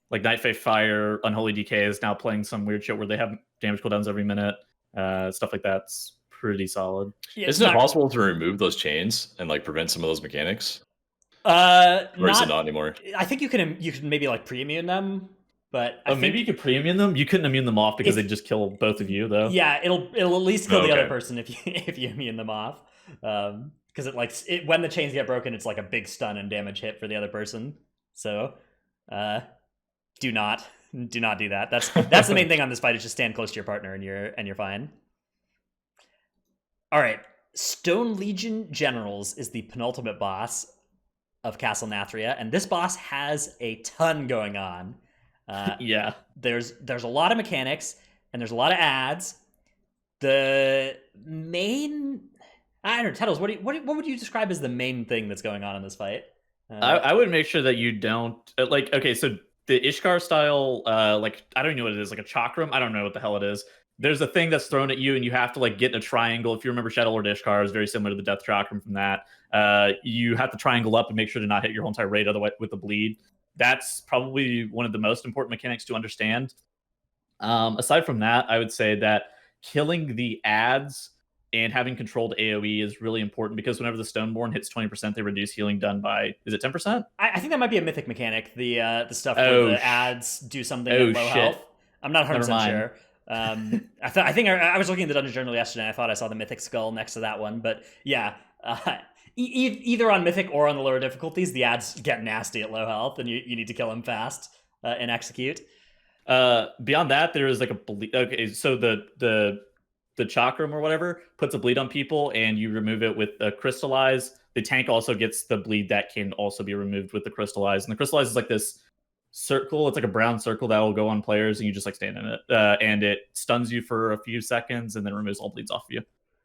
Like Night Fae Fire, Unholy DK is now playing some weird shit where they have damage cooldowns every minute. Stuff like that's pretty solid. Yeah, isn't it possible to remove those chains and like prevent some of those mechanics? Or is it not anymore? I think you can maybe like pre-immune them, but maybe you could pre-immune them. You couldn't immune them off because they just kill both of you, though. Yeah, it'll at least kill the other person if you immune them off. Because when the chains get broken, it's like a big stun and damage hit for the other person. So, do not do that. That's the main thing on this fight is just stand close to your partner and you're fine. All right, Stone Legion Generals is the penultimate boss of Castle Nathria, and this boss has a ton going on. Yeah, there's a lot of mechanics and there's a lot of ads. The main, I don't know, Tettles, what would you describe as the main thing that's going on in this fight? I would make sure that you don't okay, so the Ishkar style, like I don't even know what it is, like a chakram. I don't know what the hell it is. There's a thing that's thrown at you, and you have to like get in a triangle. If you remember Shadow Lord Ishkar, is very similar to the Death Chakram from that. You have to triangle up and make sure to not hit your whole entire raid, otherwise with the bleed. That's probably one of the most important mechanics to understand. Aside from that, I would say that killing the ads and having controlled AoE is really important because whenever the Stoneborn hits 20%, they reduce healing done by, is it 10%? I think that might be a Mythic mechanic, the stuff where the ads do something at low health. I'm not 100% sure. I was looking at the Dungeon Journal yesterday and I thought I saw the Mythic skull next to that one, but yeah, either on Mythic or on the lower difficulties, the ads get nasty at low health and you need to kill them fast and execute. Beyond that, there is like okay, so the the chakram or whatever puts a bleed on people, and you remove it with the crystallize. The tank also gets the bleed that can also be removed with the crystallize, and the crystallize is like this circle. It's like a brown circle that will go on players, and you just like stand in it, and it stuns you for a few seconds, and then removes all bleeds off of you.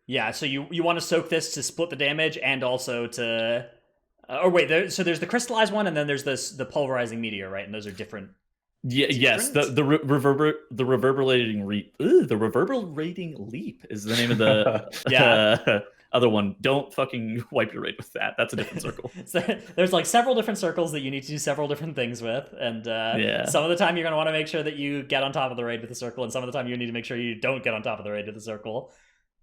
Yeah, so you want to soak this to split the damage, and also to. So there's the crystallized one, and then there's the pulverizing meteor, right? And those are different. Yeah, yes. The reverberating leap. The reverberating leap is the name of the other one. Don't fucking wipe your raid with that. That's a different circle. So there's like several different circles that you need to do several different things with, and some of the time you're going to want to make sure that you get on top of the raid with the circle, and some of the time you need to make sure you don't get on top of the raid with the circle.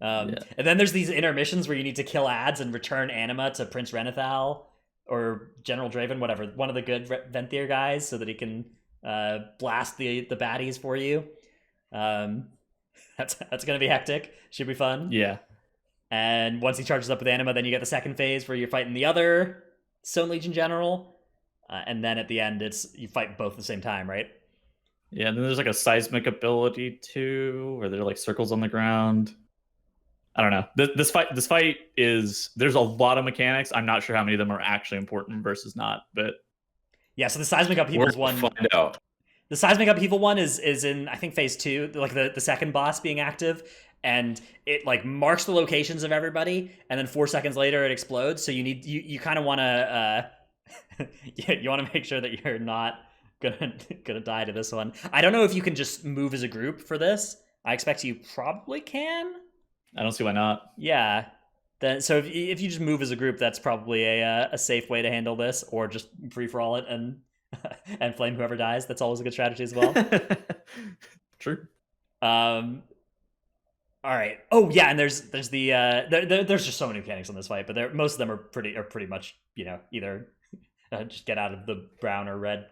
And then there's these intermissions where you need to kill ads and return anima to Prince Renethal or General Draven, whatever, one of the good Venthyr guys, so that he can blast the baddies for you. That's going to be hectic. Should be fun. Yeah. And once he charges up with anima, then you get the second phase where you're fighting the other Stone Legion general, and then at the end you fight both at the same time, right? Yeah, and then there's like a seismic ability too, where there are like circles on the ground. I don't know. This fight is, there's a lot of mechanics. I'm not sure how many of them are actually important versus not, but yeah. So the seismic upheavals one. Find out. The seismic upheaval one is in, I think, phase 2, like the second boss being active, and it like marks the locations of everybody, and then 4 seconds later it explodes. So you kind of want to you want to make sure that you're not gonna die to this one. I don't know if you can just move as a group for this. I expect you probably can. I don't see why not. Yeah. Then so if you just move as a group, that's probably a safe way to handle this, or just free for all it and flame whoever dies. That's always a good strategy as well. True. All right. Oh yeah, and there's the there's just so many mechanics on this fight, but most of them are pretty much, you know, either just get out of the brown or red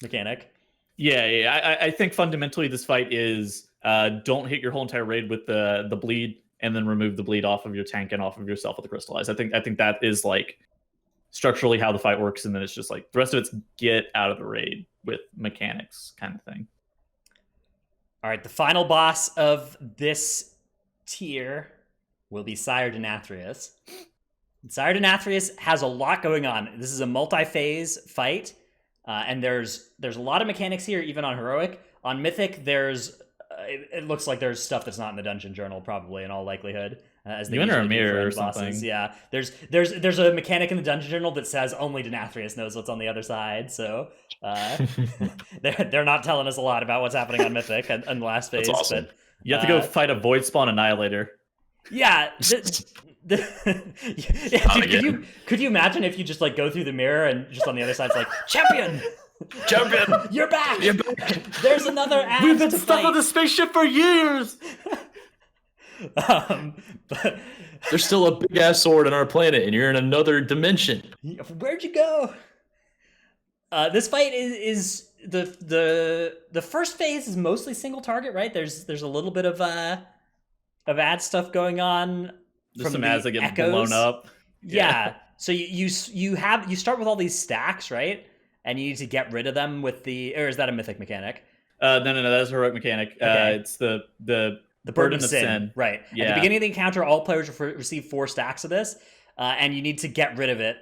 mechanic. Yeah. I think fundamentally this fight is don't hit your whole entire raid with the bleed, and then remove the bleed off of your tank and off of yourself with the crystallize. I think that is like structurally how the fight works, and then it's just like the rest of it's get out of the raid with mechanics kind of thing. All right, the final boss of this tier will be Sire Denathrius. Sire Denathrius has a lot going on. This is a multi-phase fight, and there's a lot of mechanics here, even on heroic. On mythic, there's it looks like there's stuff that's not in the dungeon journal, probably in all likelihood. As you enter a mirror or something. Yeah, there's a mechanic in the dungeon journal that says only Denathrius knows what's on the other side. So they're not telling us a lot about what's happening on mythic and the last phase. That's awesome. But You have to go fight a void spawn annihilator. yeah. Could you imagine if you just like go through the mirror and just on the other side it's like champion, you're back. There's another ad. We've been stuck on the spaceship for years. But There's still a big ass sword on our planet, and you're in another dimension. Where'd you go? This fight is the first phase is mostly single target, right? There's a little bit of ad stuff going on. There's from some the ads that get echoes. blown up. Yeah. So you start with all these stacks, right? And you need to get rid of them with or is that a mythic mechanic? No, that's a heroic mechanic. Okay. It's the Burden of Sin. Right. Yeah. At the beginning of the encounter, all players receive 4 stacks of this, and you need to get rid of it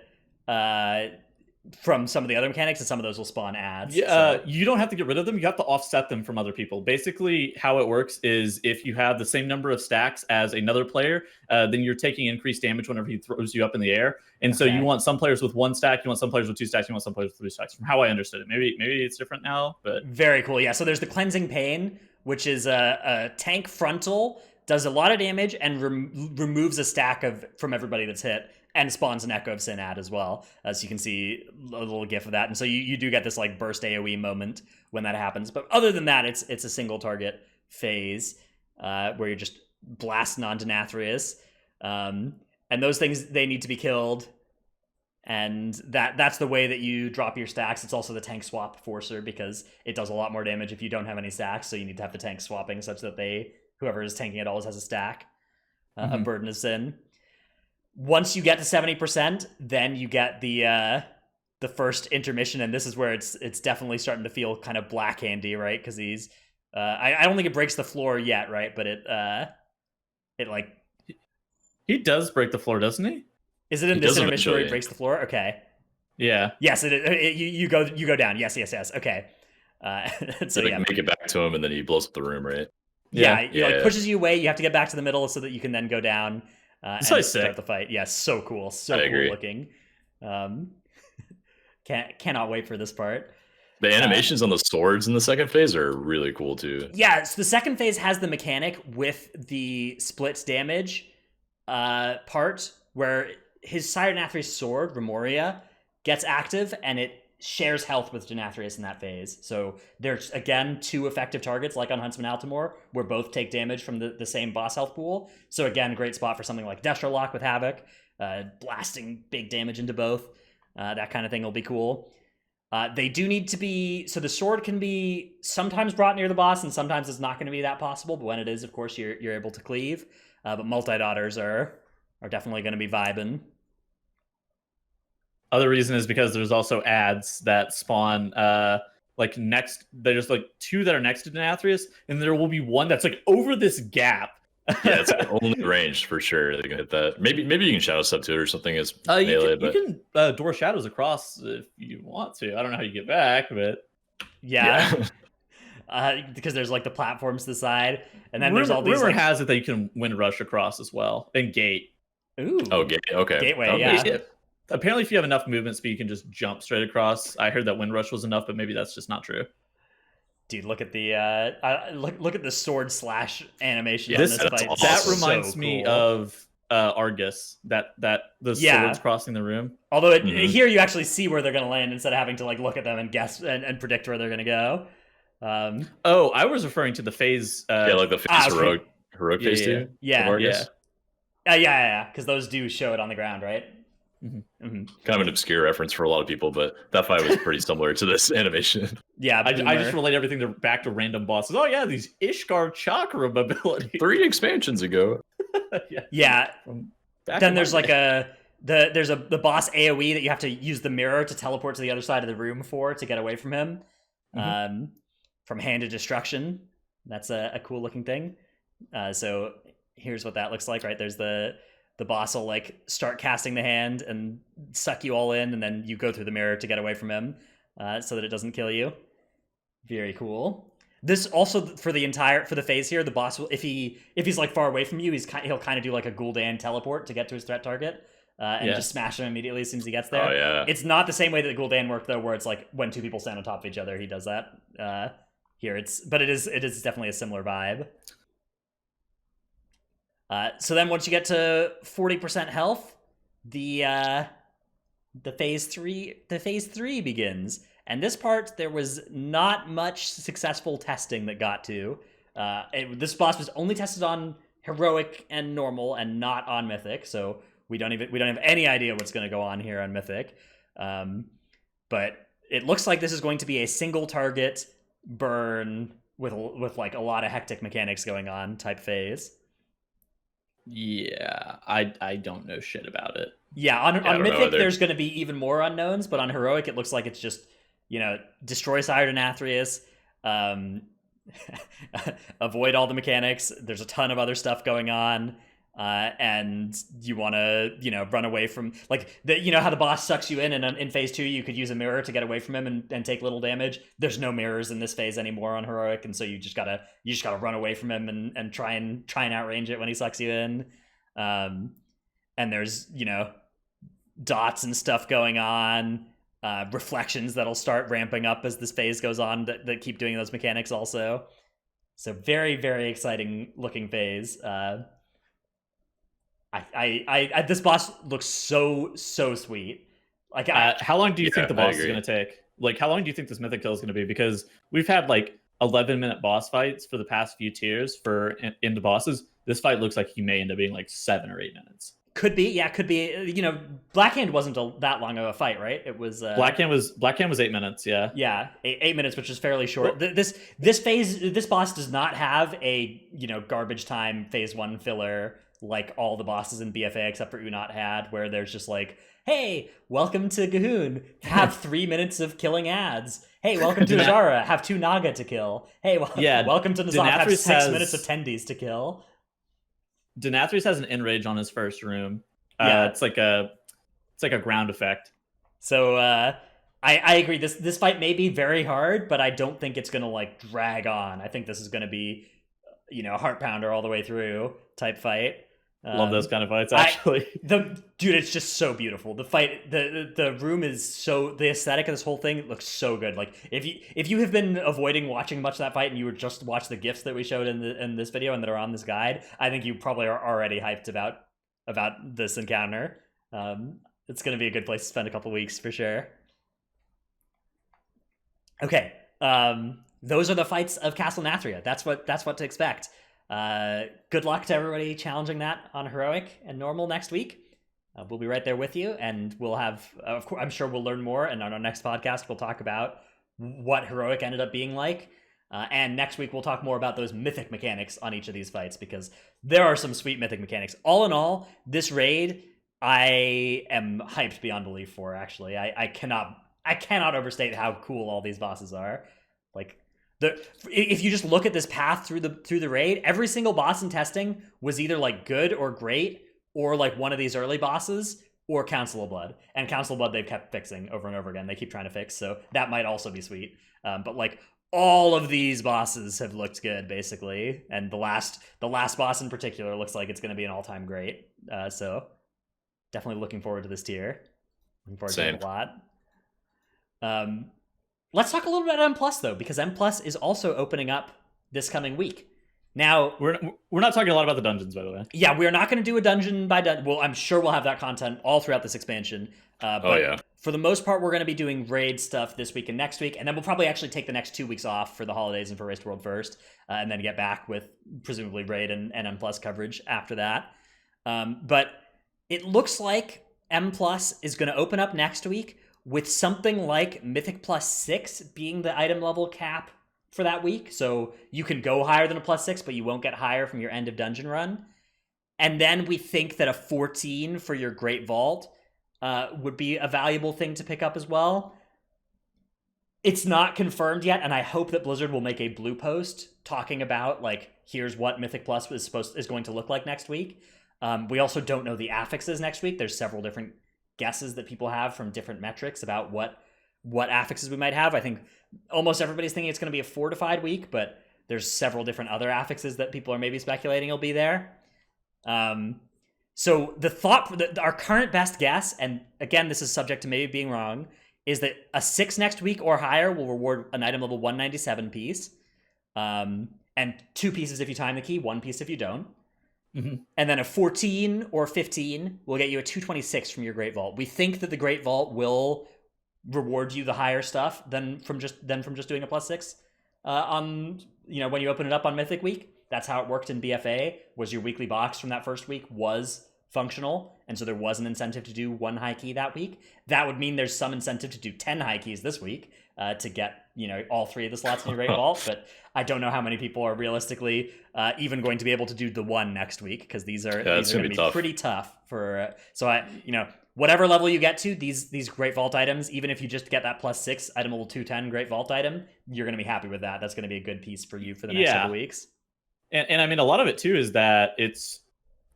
from some of the other mechanics, and some of those will spawn ads. Yeah, you don't have to get rid of them. You have to offset them from other people. Basically, how it works is if you have the same number of stacks as another player, then you're taking increased damage whenever he throws you up in the air. And so you want some players with 1 stack, you want some players with 2 stacks, you want some players with 3 stacks. From how I understood it, maybe it's different now, but very cool. Yeah. So there's the Cleansing Pain, which is a tank frontal, does a lot of damage and removes a stack from everybody that's hit, and spawns an Echo of Sin ad as well. So you can see a little gif of that. And so you do get this like burst AoE moment when that happens. But other than that, it's a single target phase where you're just blasting on Denathrius. And those things, they need to be killed. And that's the way that you drop your stacks. It's also the tank swap forcer, because it does a lot more damage if you don't have any stacks. So you need to have the tank swapping such that whoever is tanking it always has a stack. A Burden of Sin. Once you get to 70%, then you get the first intermission, and this is where it's definitely starting to feel kind of Black Handy, right? Because he's I don't think it breaks the floor yet, right? But It like He does break the floor, doesn't he? is it in He this does intermission where he eventually. breaks the floor? Okay. Yeah. Yes, you go down. Yes. Okay. So Like yeah, make it back to him, and then he blows up the room, right? yeah, Yeah. he like Yeah. pushes you away. You have to get back to the middle so that you can then go down This and guy's start sick. the fight. Yeah, so cool, so I cool agree. looking. Um, cannot wait for this part. The animations on the swords in the second phase are really cool too. Yeah, so the second phase has the mechanic with the split damage part where his Sire Nathria's sword, Remoria, gets active and it shares health with Denathrius in that phase. So there's, again, 2 effective targets, like on Huntsman Altimore, where both take damage from the same boss health pool. So again, great spot for something like Destrolock with Havoc, blasting big damage into both. That kind of thing will be cool. They do need to be, so the sword can be sometimes brought near the boss, and sometimes it's not going to be that possible, but when it is, of course, you're able to cleave. But multi-daughters are definitely going to be vibing. Other reason is because there's also ads that spawn like next. There's like 2 that are next to Denathrius, and there will be one that's like over this gap. Yeah, it's like only range for sure. They can hit that. Maybe you can shadow step to it or something as you melee. can door shadows across if you want to. I don't know how you get back, but Yeah. Because there's like the platforms to the side, and then there's all these. Rumor Like, has it that you can wind rush across as well and gate. ooh. Oh, okay. Gateway, Okay. yeah. Apparently, if you have enough movement speed, you can just jump straight across. I heard that wind rush was enough, but maybe that's just not true. Dude, look at the look at the sword slash animation Yeah, on this that's fight. awesome. That So reminds me cool. of Argus. That the Yeah. swords crossing the room. Although Mhm. here you actually see where they're going to land instead of having to like look at them and guess and predict where they're going to go. Oh, I was referring to the phase. Yeah, like the phase okay. heroic Yeah, phase yeah, too. yeah. of Argus. Yeah, because those do show it on the ground, right? Mhm. Mm-hmm. Kind of an obscure reference for a lot of people, but that fight was pretty similar to this animation. Yeah, I just Boomer. relate everything back to random bosses. Oh yeah, these Ishgar chakra abilities. 3 expansions ago. Yeah. From back Then in there's my like day. the boss AoE that you have to use the mirror to teleport to the other side of the room to get away from him. From Hand of Destruction. That's a cool looking thing. So here's what that looks like, right? There's the boss will like start casting the hand and suck you all in, and then you go through the mirror to get away from him, so that it doesn't kill you. Very cool. This also for the phase here, the boss will if he's like far away from you, he'll kind of do like a Gul'dan teleport to get to his threat target, and just smash him immediately as soon as he gets there. Oh yeah. It's not the same way that Gul'dan worked though, where it's like when 2 people stand on top of each other, he does that. Here it is definitely a similar vibe. So then once you get to 40% health, the phase 3 begins. And this part, there was not much successful testing that got to. This boss was only tested on heroic and normal, and not on mythic. So we don't have any idea what's going to go on here on mythic. But it looks like this is going to be a single target burn with like a lot of hectic mechanics going on type phase. Yeah, I don't know shit about it. Yeah, on don't know mythic either. there's going to be even more unknowns, but on heroic it looks like it's just destroy Sire Denathrius, avoid all the mechanics. There's a ton of other stuff going on, and you want to run away from like how the boss sucks you in, and in phase 2 you could use a mirror to get away from him and take little damage. There's no mirrors in this phase anymore on heroic, and so you just gotta run away from him and try and outrange it when he sucks you in. And there's dots and stuff going on. Reflections that'll start ramping up as this phase goes on that keep doing those mechanics also. So very, very exciting looking phase. This boss looks so sweet. Like, how long do you think the I boss is agree. going to take? Like, how long do you think this mythic kill is going to be? Because we've had like 11-minute boss fights for the past few tiers for into bosses. This fight looks like he may end up being like 7 or 8 minutes. could be. Blackhand wasn't that long of a fight, right? It was Blackhand was 8 minutes. Yeah. Yeah, 8 minutes, which is fairly short. This boss does not have a garbage time phase 1 filler like all the bosses in BFA except for Unot had, where there's just like, hey, welcome to Gahoon, have 3 minutes of killing ads. Hey, welcome to Ajara, have 2 Naga to kill. Hey, welcome to Nizam, have Denathrius 6 has- minutes of Tendies to kill. Denathrius has an enrage on his first room. Yeah. It's like a ground effect. So I agree. This fight may be very hard, but I don't think it's gonna like drag on. I think this is gonna be, a heart pounder all the way through type fight. Love those kind of fights, actually. Dude, it's just so beautiful. The fight, the room is the aesthetic of this whole thing looks so good. Like if you have been avoiding watching much of that fight and you would just watch the GIFs that we showed in this video and that are on this guide, I think you probably are already hyped about this encounter. It's gonna be a good place to spend a couple weeks for sure. Okay, those are the fights of Castle Nathria. That's what to expect. Good luck to everybody challenging that on Heroic and Normal next week. We'll be right there with you, and we'll have, of course, I'm sure we'll learn more, and on our next podcast, we'll talk about what Heroic ended up being like. And next week, we'll talk more about those Mythic mechanics on each of these fights, because there are some sweet Mythic mechanics. All in all, this raid, I am hyped beyond belief for, actually. I cannot overstate how cool all these bosses are. Like, if you just look at this path through the raid, every single boss in testing was either like good or great, or like one of these early bosses, or Council of Blood. And Council of Blood they've kept fixing over and over again. They keep trying to fix, so that might also be sweet. But like all of these bosses have looked good, basically, and the last boss in particular looks like it's going to be an all-time great. So definitely looking forward to this tier. Looking forward to it a lot. Let's talk a little bit about M+, though, because M+ is also opening up this coming week. Now, we're not talking a lot about the dungeons, by the way. Yeah, we're not going to do a dungeon by dungeon. Well, I'm sure we'll have that content all throughout this expansion. But for the most part, we're going to be doing raid stuff this week and next week, and then we'll probably actually take the next 2 weeks off for the holidays and for Race to World first, and then get back with presumably raid and M+ coverage after that. But it looks like M+ is going to open up next week with something like Mythic +6 being the item level cap for that week. So you can go higher than a +6, but you won't get higher from your end of dungeon run. And then we think that a 14 for your Great Vault would be a valuable thing to pick up as well. It's not confirmed yet, and I hope that Blizzard will make a blue post talking about, like, here's what Mythic Plus is going to look like next week. We also don't know the affixes next week. There's several different guesses that people have from different metrics about what affixes we might have. I think almost everybody's thinking it's going to be a fortified week, but there's several different other affixes that people are maybe speculating will be there. So the thought, our current best guess, and again, this is subject to maybe being wrong, is that a 6 next week or higher will reward an item level 197 piece, and 2 pieces if you time the key, 1 piece if you don't. Mm-hmm. And then a 14 or 15 will get you a 226 from your Great Vault. We think that the Great Vault will reward you the higher stuff than from just doing a +6 on, when you open it up on Mythic Week. That's how it worked in BFA, was your weekly box from that first week was functional, and so there was an incentive to do 1 high key that week. That would mean there's some incentive to do 10 high keys this week to get all 3 of the slots in your Great Vault, but I don't know how many people are realistically even going to be able to do the 1 next week, because these are going to be pretty tough for so whatever level you get to, these Great Vault items, even if you just get that +6 item level 210 Great Vault item, you're going to be happy with that. That's going to be a good piece for you for the next couple weeks. And I mean, a lot of it too is that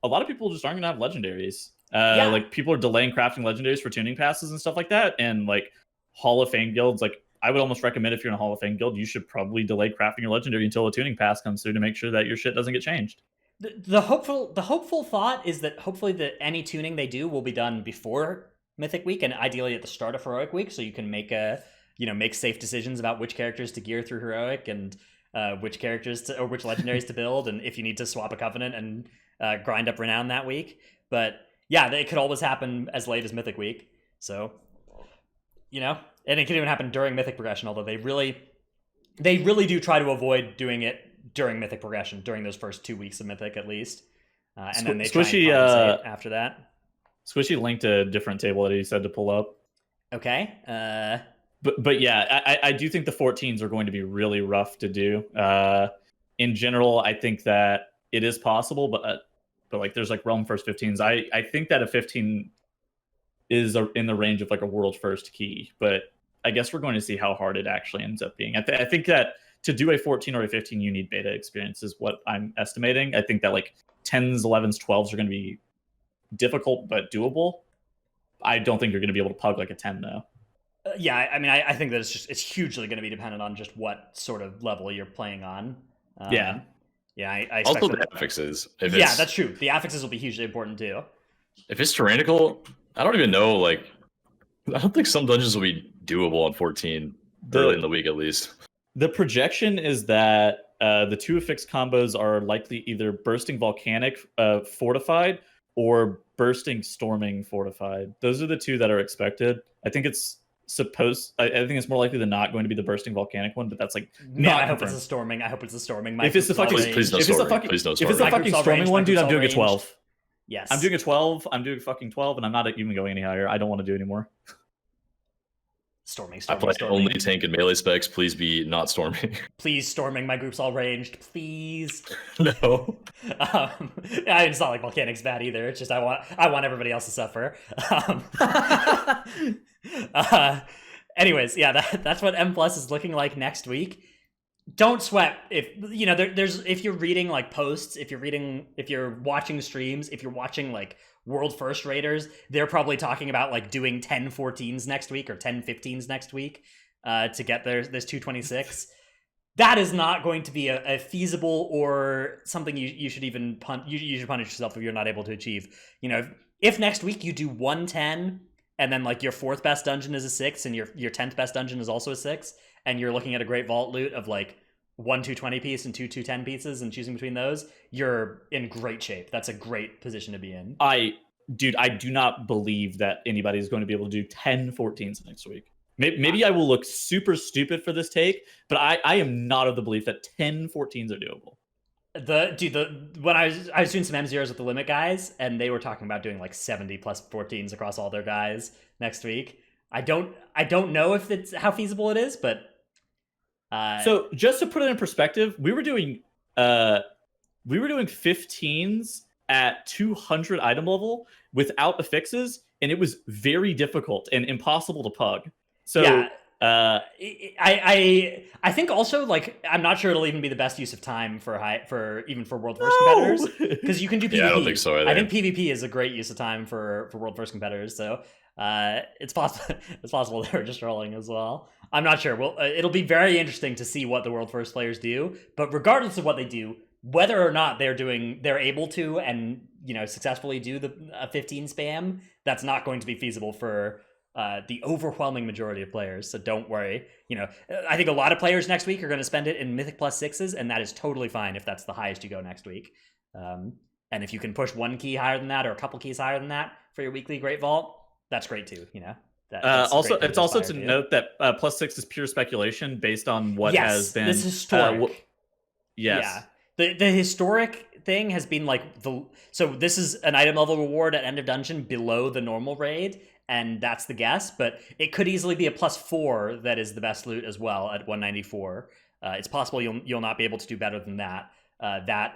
a lot of people just aren't going to have legendaries. Like, people are delaying crafting legendaries for tuning passes and stuff like that. And like Hall of Fame guilds, like, I would almost recommend, if you're in a Hall of Fame guild, you should probably delay crafting your legendary until a tuning pass comes through to make sure that your shit doesn't get changed. The hopeful thought is that hopefully any tuning they do will be done before Mythic Week, and ideally at the start of Heroic Week, so you can make make safe decisions about which characters to gear through Heroic and which characters or which legendaries to build, and if you need to swap a Covenant and grind up Renown that week. But yeah, it could always happen as late as Mythic Week. So, and it can even happen during Mythic progression, although they really do try to avoid doing it during Mythic progression, during those first 2 weeks of Mythic at least. And then they try and compensate after that. Squishy linked a different table that he said to pull up. Okay. But yeah, I do think the 14s are going to be really rough to do. In general, I think that it is possible, but like, there's like Realm First 15s. I think that a 15 is in the range of like a World First key, but I guess we're going to see how hard it actually ends up being. I think that to do a 14 or a 15, you need beta experience is what I'm estimating. I think that like 10s, 11s, 12s are going to be difficult but doable. I don't think you're going to be able to pug like a 10 though. Yeah, I mean, I think that it's hugely going to be dependent on just what sort of level you're playing on. Yeah. Yeah, I Also, expect the that. affixes. Yeah, that's true. The affixes will be hugely important too. If it's tyrannical, I don't even know. Like, I don't think some dungeons will be doable on 14 early in the week at least. The projection is that the 2 affix combos are likely either bursting volcanic fortified or bursting storming fortified. Those are the 2 that are expected. I think it's I think it's more likely than not going to be the bursting volcanic one, but that's like not I hope confirmed. it's a storming. I hope it's a storming. If it's the fucking please no if it's the storming. fucking Please no if it's the storming. fucking Microsoft storming ranged, one, dude, I'm Microsoft doing a ranged. 12. Yes, I'm doing a 12. I'm doing a fucking 12, and I'm not even going any higher. I don't want to do anymore. storming. I play only tank and melee specs. Please be not storming. Please, storming. My group's all ranged. Please. No. It's not like Volcanic's bad either. It's just I want everybody else to suffer. Anyways, yeah, that's what M+ is looking like next week. Don't sweat if you know there's if you're reading like posts, if you're watching streams, if you're watching like world first raiders, they're probably talking about like doing 10 14s next week or 10 15s next week to get this 226. That is not going to be a feasible or something you should even you should punish yourself if you're not able to achieve. You know, if next week you do 110 and then like your 4th best dungeon is a 6 and your 10th best dungeon is also a 6 and you're looking at a great vault loot of like 1 220 piece and 2 210 pieces and choosing between those, you're in great shape. That's a great position to be in. I do not believe that anybody is going to be able to do 10 14s next week. Maybe I will look super stupid for this take, but I am not of the belief that 10 14s are doable. When I was doing some M0s with the limit guys, and they were talking about doing like 70 plus 14s across all their guys next week. I don't know if it's how feasible it is, but so just to put it in perspective, we were doing 15s at 200 item level without affixes, and it was very difficult and impossible to pug. So yeah. I think also like I'm not sure it'll even be the best use of time for world first competitors because you can do PvP. Yeah, I don't think so either. I think PvP is a great use of time for world first competitors. So it's possible they're just rolling as well. I'm not sure. Well, it'll be very interesting to see what the world first players do. But regardless of what they do, whether or not they're able to and successfully do the 15 spam, that's not going to be feasible for the overwhelming majority of players. So don't worry. I think a lot of players next week are going to spend it in Mythic plus 6s, and that is totally fine if that's the highest you go next week. And if you can push 1 key higher than that or a couple keys higher than that for your weekly Great Vault, that's great too. Also, it's also to note that +6 is pure speculation based on what has been this historic. Yes. Yeah. The historic thing has been like so this is an item level reward at end of dungeon below the normal raid, and that's the guess, but it could easily be a +4 that is the best loot as well at 194. It's possible you'll not be able to do better than that. That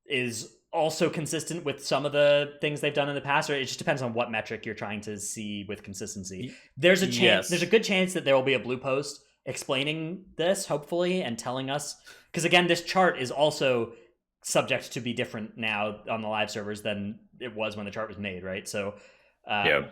is also consistent with some of the things they've done in the past, or it just depends on what metric you're trying to see with consistency. There's a chance, yes. There's a good chance that there will be a blue post explaining this, hopefully, and telling us, because again, this chart is also subject to be different now on the live servers than it was when the chart was made, right? So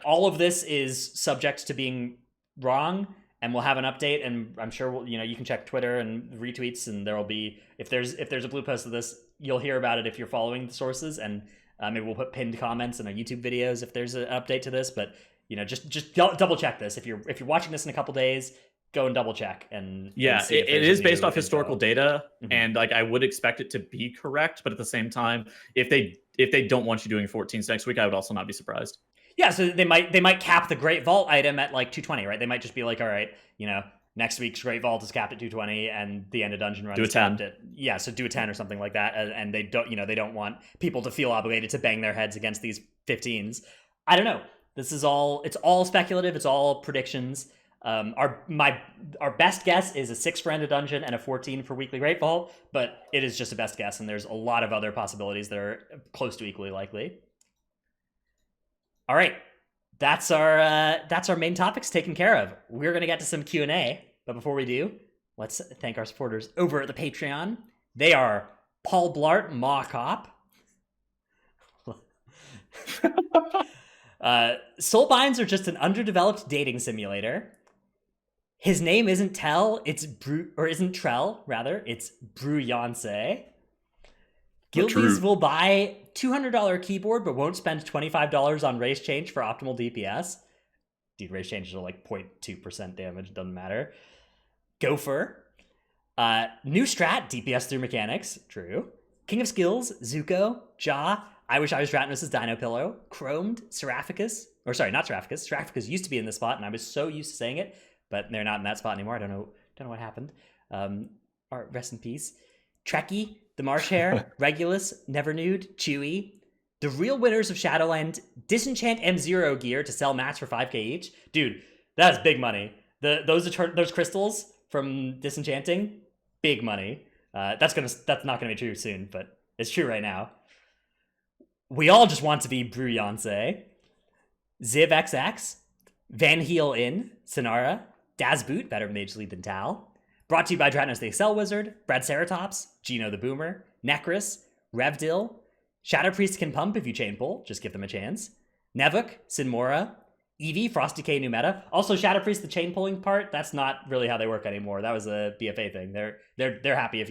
all of this is subject to being wrong, and we'll have an update, and I'm sure you can check Twitter and retweets, and there will be, if there's a blue post of this, you'll hear about it if you're following the sources, and maybe we'll put pinned comments in our YouTube videos if there's an update to this. But just double check this. If you're watching this in a couple days, go and double check. And see if it is based off info. historical data, and like I would expect it to be correct, but at the same time, if they don't want you doing 14s next week, I would also not be surprised. Yeah, so they might cap the Great Vault item at like 220, right? They might just be like, all right, next week's Great Vault is capped at 220, and the end of dungeon run is capped at so do a 10 or something like that. And they don't want people to feel obligated to bang their heads against these 15s. I don't know. It's all speculative. It's all predictions. Our best guess is a 6 for end of dungeon and a 14 for weekly Great Vault, but it is just a best guess, and there's a lot of other possibilities that are close to equally likely. All right, that's our main topics taken care of. We're gonna get to some Q&A, but before we do, let's thank our supporters over at the Patreon. They are Paul Blart, Ma Cop, Soulbinds are just an underdeveloped dating simulator. His name isn't Tell, isn't Trell, rather. It's Bruyance. Guildies will buy $200 keyboard, but won't spend $25 on race change for optimal DPS. Dude, race changes are like 0.2% damage, doesn't matter. Gopher. New strat, DPS through mechanics, true. King of Skills, Zuko, Ja, I Wish I Was Dratnos' Dino Pillow, Chromed, Seraphicus, or sorry, not Seraphicus. Seraphicus used to be in this spot, and I was so used to saying it, but they're not in that spot anymore. I don't know what happened. Rest in peace. Trekkie, the Marsh Hare, Regulus, Never Nude, Chewy. The real winners of Shadowland disenchant M0 gear to sell mats for 5k each. Dude, that's big money. Those crystals from disenchanting, big money. That's not gonna be true soon, but it's true right now. We all just want to be Bruyance. Ziv XX, Van Heel Inn, Sonara, Dazboot, better Mage Lead than Tal. Brought to you by Dratnos the Excel Wizard, Brad Ceratops, Gino the Boomer, Necris, Revdil. Shadow Priest can pump if you chain pull, just give them a chance. Nevuk, Sinmora, Eevee, Frosty K new meta. Also, Shadow Priest, the chain pulling part, that's not really how they work anymore. That was a BFA thing. They're happy if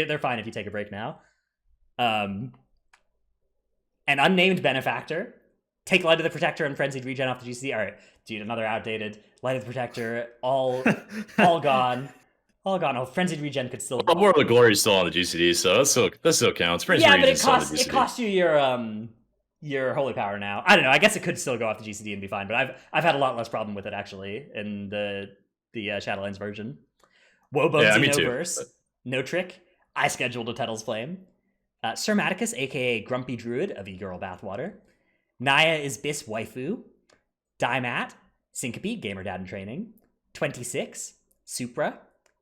they're fine if you take a break now. An unnamed benefactor. Take Light of the Protector and Frenzied Regen off the GC. All right, dude, another outdated Light of the Protector, all gone. All gone. Oh, Frenzied Regen could still. Well, more of the glory is still on the GCD, so that still counts. Frenzied yeah, but Regen's it costs you your holy power now. I don't know. I guess it could still go off the GCD and be fine, but I've had a lot less problem with it actually in the Shadowlands version. Wobo's Xenoverse, No Trick. I scheduled a Tettle's Flame. Sir Maticus, aka Grumpy Druid of E-Girl Bathwater. Naya is Bis Waifu. Daimat, Syncope, Gamer Dad in Training. 26, Supra.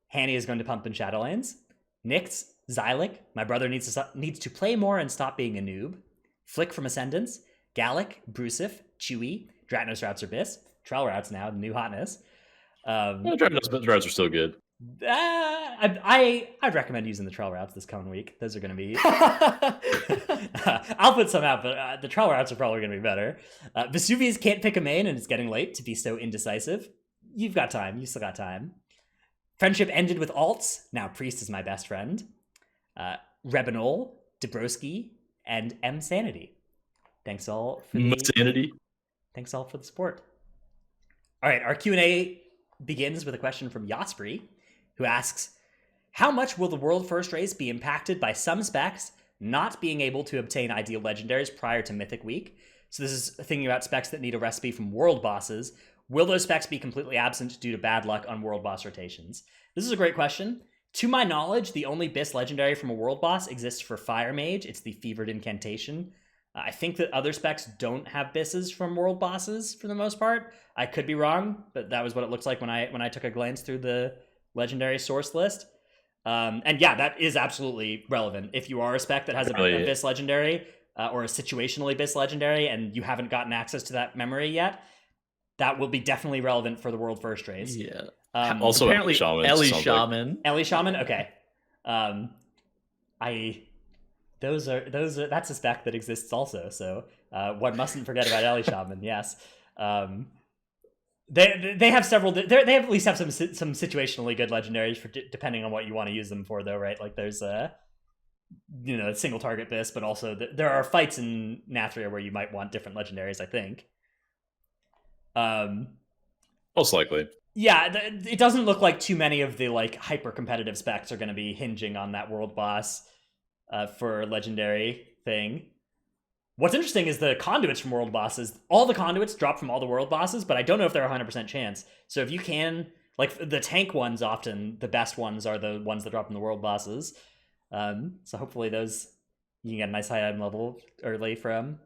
Hanny is going to pump in Shadowlands. Nyx, Xylic, my brother needs to play more and stop being a noob. Flick from Ascendance, Gallic, Brusif, Chewy, Dratnos routes are Bis. Trell routes now, the new hotness. Dratnos routes are still good. I'd recommend using the Trell routes this coming week. Those are going to be... I'll put some out, but the Trell routes are probably going to be better. Vesuvius can't pick a main, and it's getting late to be so indecisive. You've got time. You still got time. Friendship ended with alts. Now Priest is my best friend. Rebinol, Dabrowski, and M Sanity. Thanks all for Thanks all for the support. All right, our Q&A begins with a question from Yosprey, who asks, how much will the World First Race be impacted by some specs not being able to obtain ideal legendaries prior to Mythic Week? So this is thinking about specs that need a recipe from world bosses. Will those specs be completely absent due to bad luck on world boss rotations? This is a great question. To my knowledge, the only Bis legendary from a world boss exists for Fire Mage. It's the Fevered Incantation. I think that other specs don't have Bisses from world bosses for the most part. I could be wrong, but that was what it looks like when I took a glance through the legendary source list. And yeah, that is absolutely relevant. If you are a spec that has a Bis legendary or a situationally Bis legendary and you haven't gotten access to that memory yet, that will be definitely relevant for the World First Race. Yeah. Also, apparently Ellie Shaman. Ellie Shaman. Okay. That's a spec that exists also. So one mustn't forget about Ellie Shaman. Yes. They have several. They at least have some situationally good legendaries for depending on what you want to use them for, though, right? Like there's a single target Bis, but also there are fights in Nathria where you might want different legendaries, I think. Most likely. Yeah, it doesn't look like too many of the like hyper competitive specs are going to be hinging on that world boss for legendary thing. What's interesting is the conduits from world bosses. All the conduits drop from all the world bosses, but I don't know if they're 100% chance. So if you can, like the tank ones, often the best ones are the ones that drop from the world bosses. So hopefully those you can get a nice high item level early from.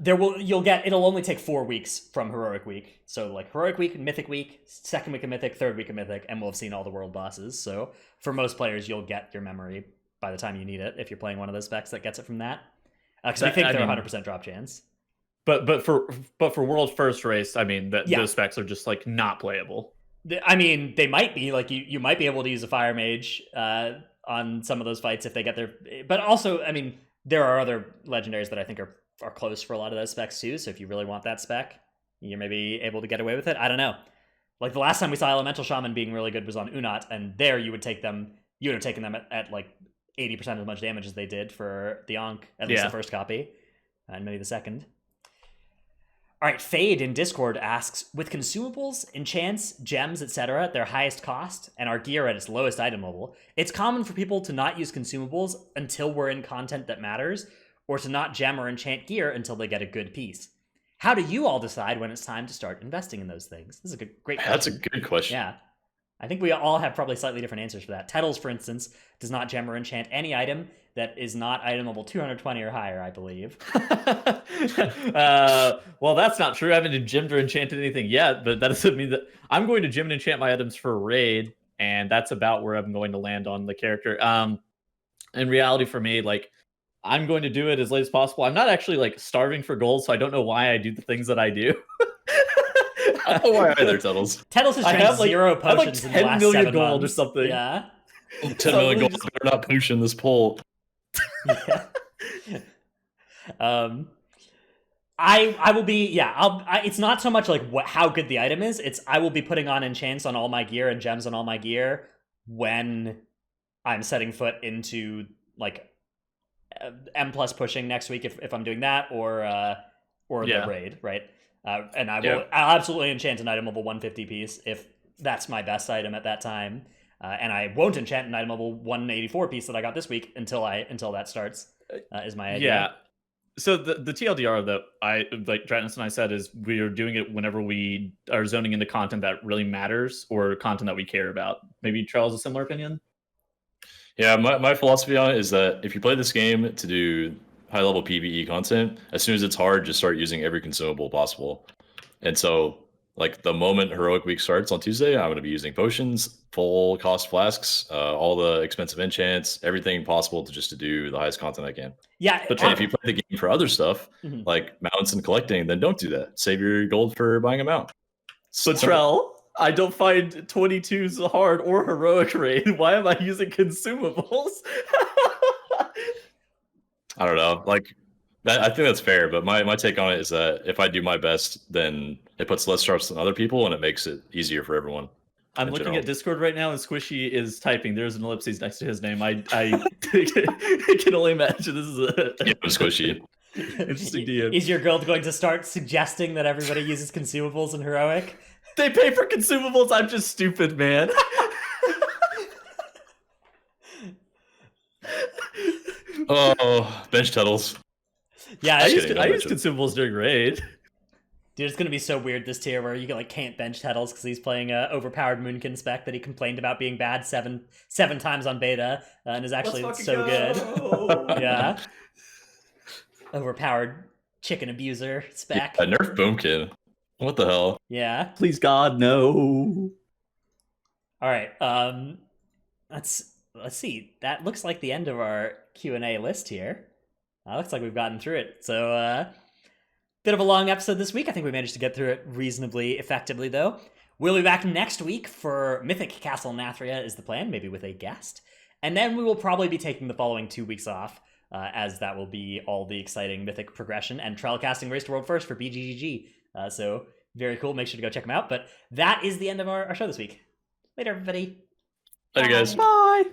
It'll only take 4 weeks from Heroic Week. So like Heroic Week, Mythic Week, second week of Mythic, third week of Mythic, and we'll have seen all the world bosses. So for most players, you'll get your memory by the time you need it if you're playing one of those specs that gets it from that. Because we think they're 100% drop chance. But for World First Race, I mean those specs are just like not playable. I mean, they might be like you might be able to use a Fire Mage on some of those fights if they get there. But also, I mean, there are other legendaries that I think are close for a lot of those specs too. So if you really want that spec, you're maybe able to get away with it. I don't know. Like the last time we saw Elemental Shaman being really good was on Unat, and there you would take them. You would have taken them at like 80% as much damage as they did for the Ankh, at least the first copy, and maybe the second. All right, Fade in Discord asks, with consumables, enchants, gems, etc. at their highest cost, and our gear at its lowest item level, it's common for people to not use consumables until we're in content that matters, or to not gem or enchant gear until they get a good piece. How do you all decide when it's time to start investing in those things? This is a great question. That's a good question. Yeah. I think we all have probably slightly different answers for that. Tettles, for instance, does not gem or enchant any item that is not item level 220 or higher, I believe. Well, that's not true. I haven't gemmed or enchanted anything yet, but that doesn't mean that I'm going to gem and enchant my items for a raid, and that's about where I'm going to land on the character. In reality, for me, like, I'm going to do it as late as possible. I'm not actually like starving for gold, so I don't know why I do the things that I do. I don't know why either, Tuttles. Tuttles has drank zero potions like in the last 10 million 7 gold months. or something. Yeah. 10 million gold. Better not pushing this poll. Yeah. I will be, it's not so much like how good the item is, it's I will be putting on enchants on all my gear and gems on all my gear when I'm setting foot into like M plus pushing next week if I'm doing that or the raid, right? And I'll absolutely enchant an item level 150 piece if that's my best item at that time. And I won't enchant an item level 184 piece that I got this week until that starts. Is my idea. Yeah. So the TLDR that I like Dratnus and I said is we are doing it whenever we are zoning into content that really matters or content that we care about. Maybe Charles has a similar opinion. Yeah, my philosophy on it is that if you play this game to do high level PvE content, as soon as it's hard, just start using every consumable possible. And so, like the moment Heroic Week starts on Tuesday, I'm going to be using potions, full cost flasks, all the expensive enchants, everything possible to do the highest content I can. Yeah, but if you play the game for other stuff like mounts and collecting, then don't do that. Save your gold for buying a mount. So Trell, I don't find 22s hard or heroic raid. Why am I using consumables? I don't know. Like, I think that's fair, but my take on it is that if I do my best, then it puts less stress on other people and it makes it easier for everyone. I'm looking at Discord right now, and Squishy is typing. There's an ellipses next to his name. I can only imagine this is a Squishy. Interesting DM. Is your guild going to start suggesting that everybody uses consumables in Heroic? They pay for consumables. I'm just stupid, man. Oh, bench Tuttles. Yeah, I use consumables during raid. Dude, it's gonna be so weird this tier where you can't bench Tettles because he's playing a overpowered Moonkin spec that he complained about being bad seven times on beta and is actually so good. Yeah, overpowered chicken abuser spec. Yeah, nerf Boomkin. What the hell? Yeah. Please God, no. All right. Let's see. That looks like the end of our Q&A list here. Looks like we've gotten through it. So, bit of a long episode this week. I think we managed to get through it reasonably effectively, though. We'll be back next week for Mythic Castle Nathria is the plan, maybe with a guest. And then we will probably be taking the following 2 weeks off, as that will be all the exciting Mythic progression and trial casting Race to World First for BGGG. So, very cool. Make sure to go check them out. But that is the end of our show this week. Later, everybody. Later, guys. Bye.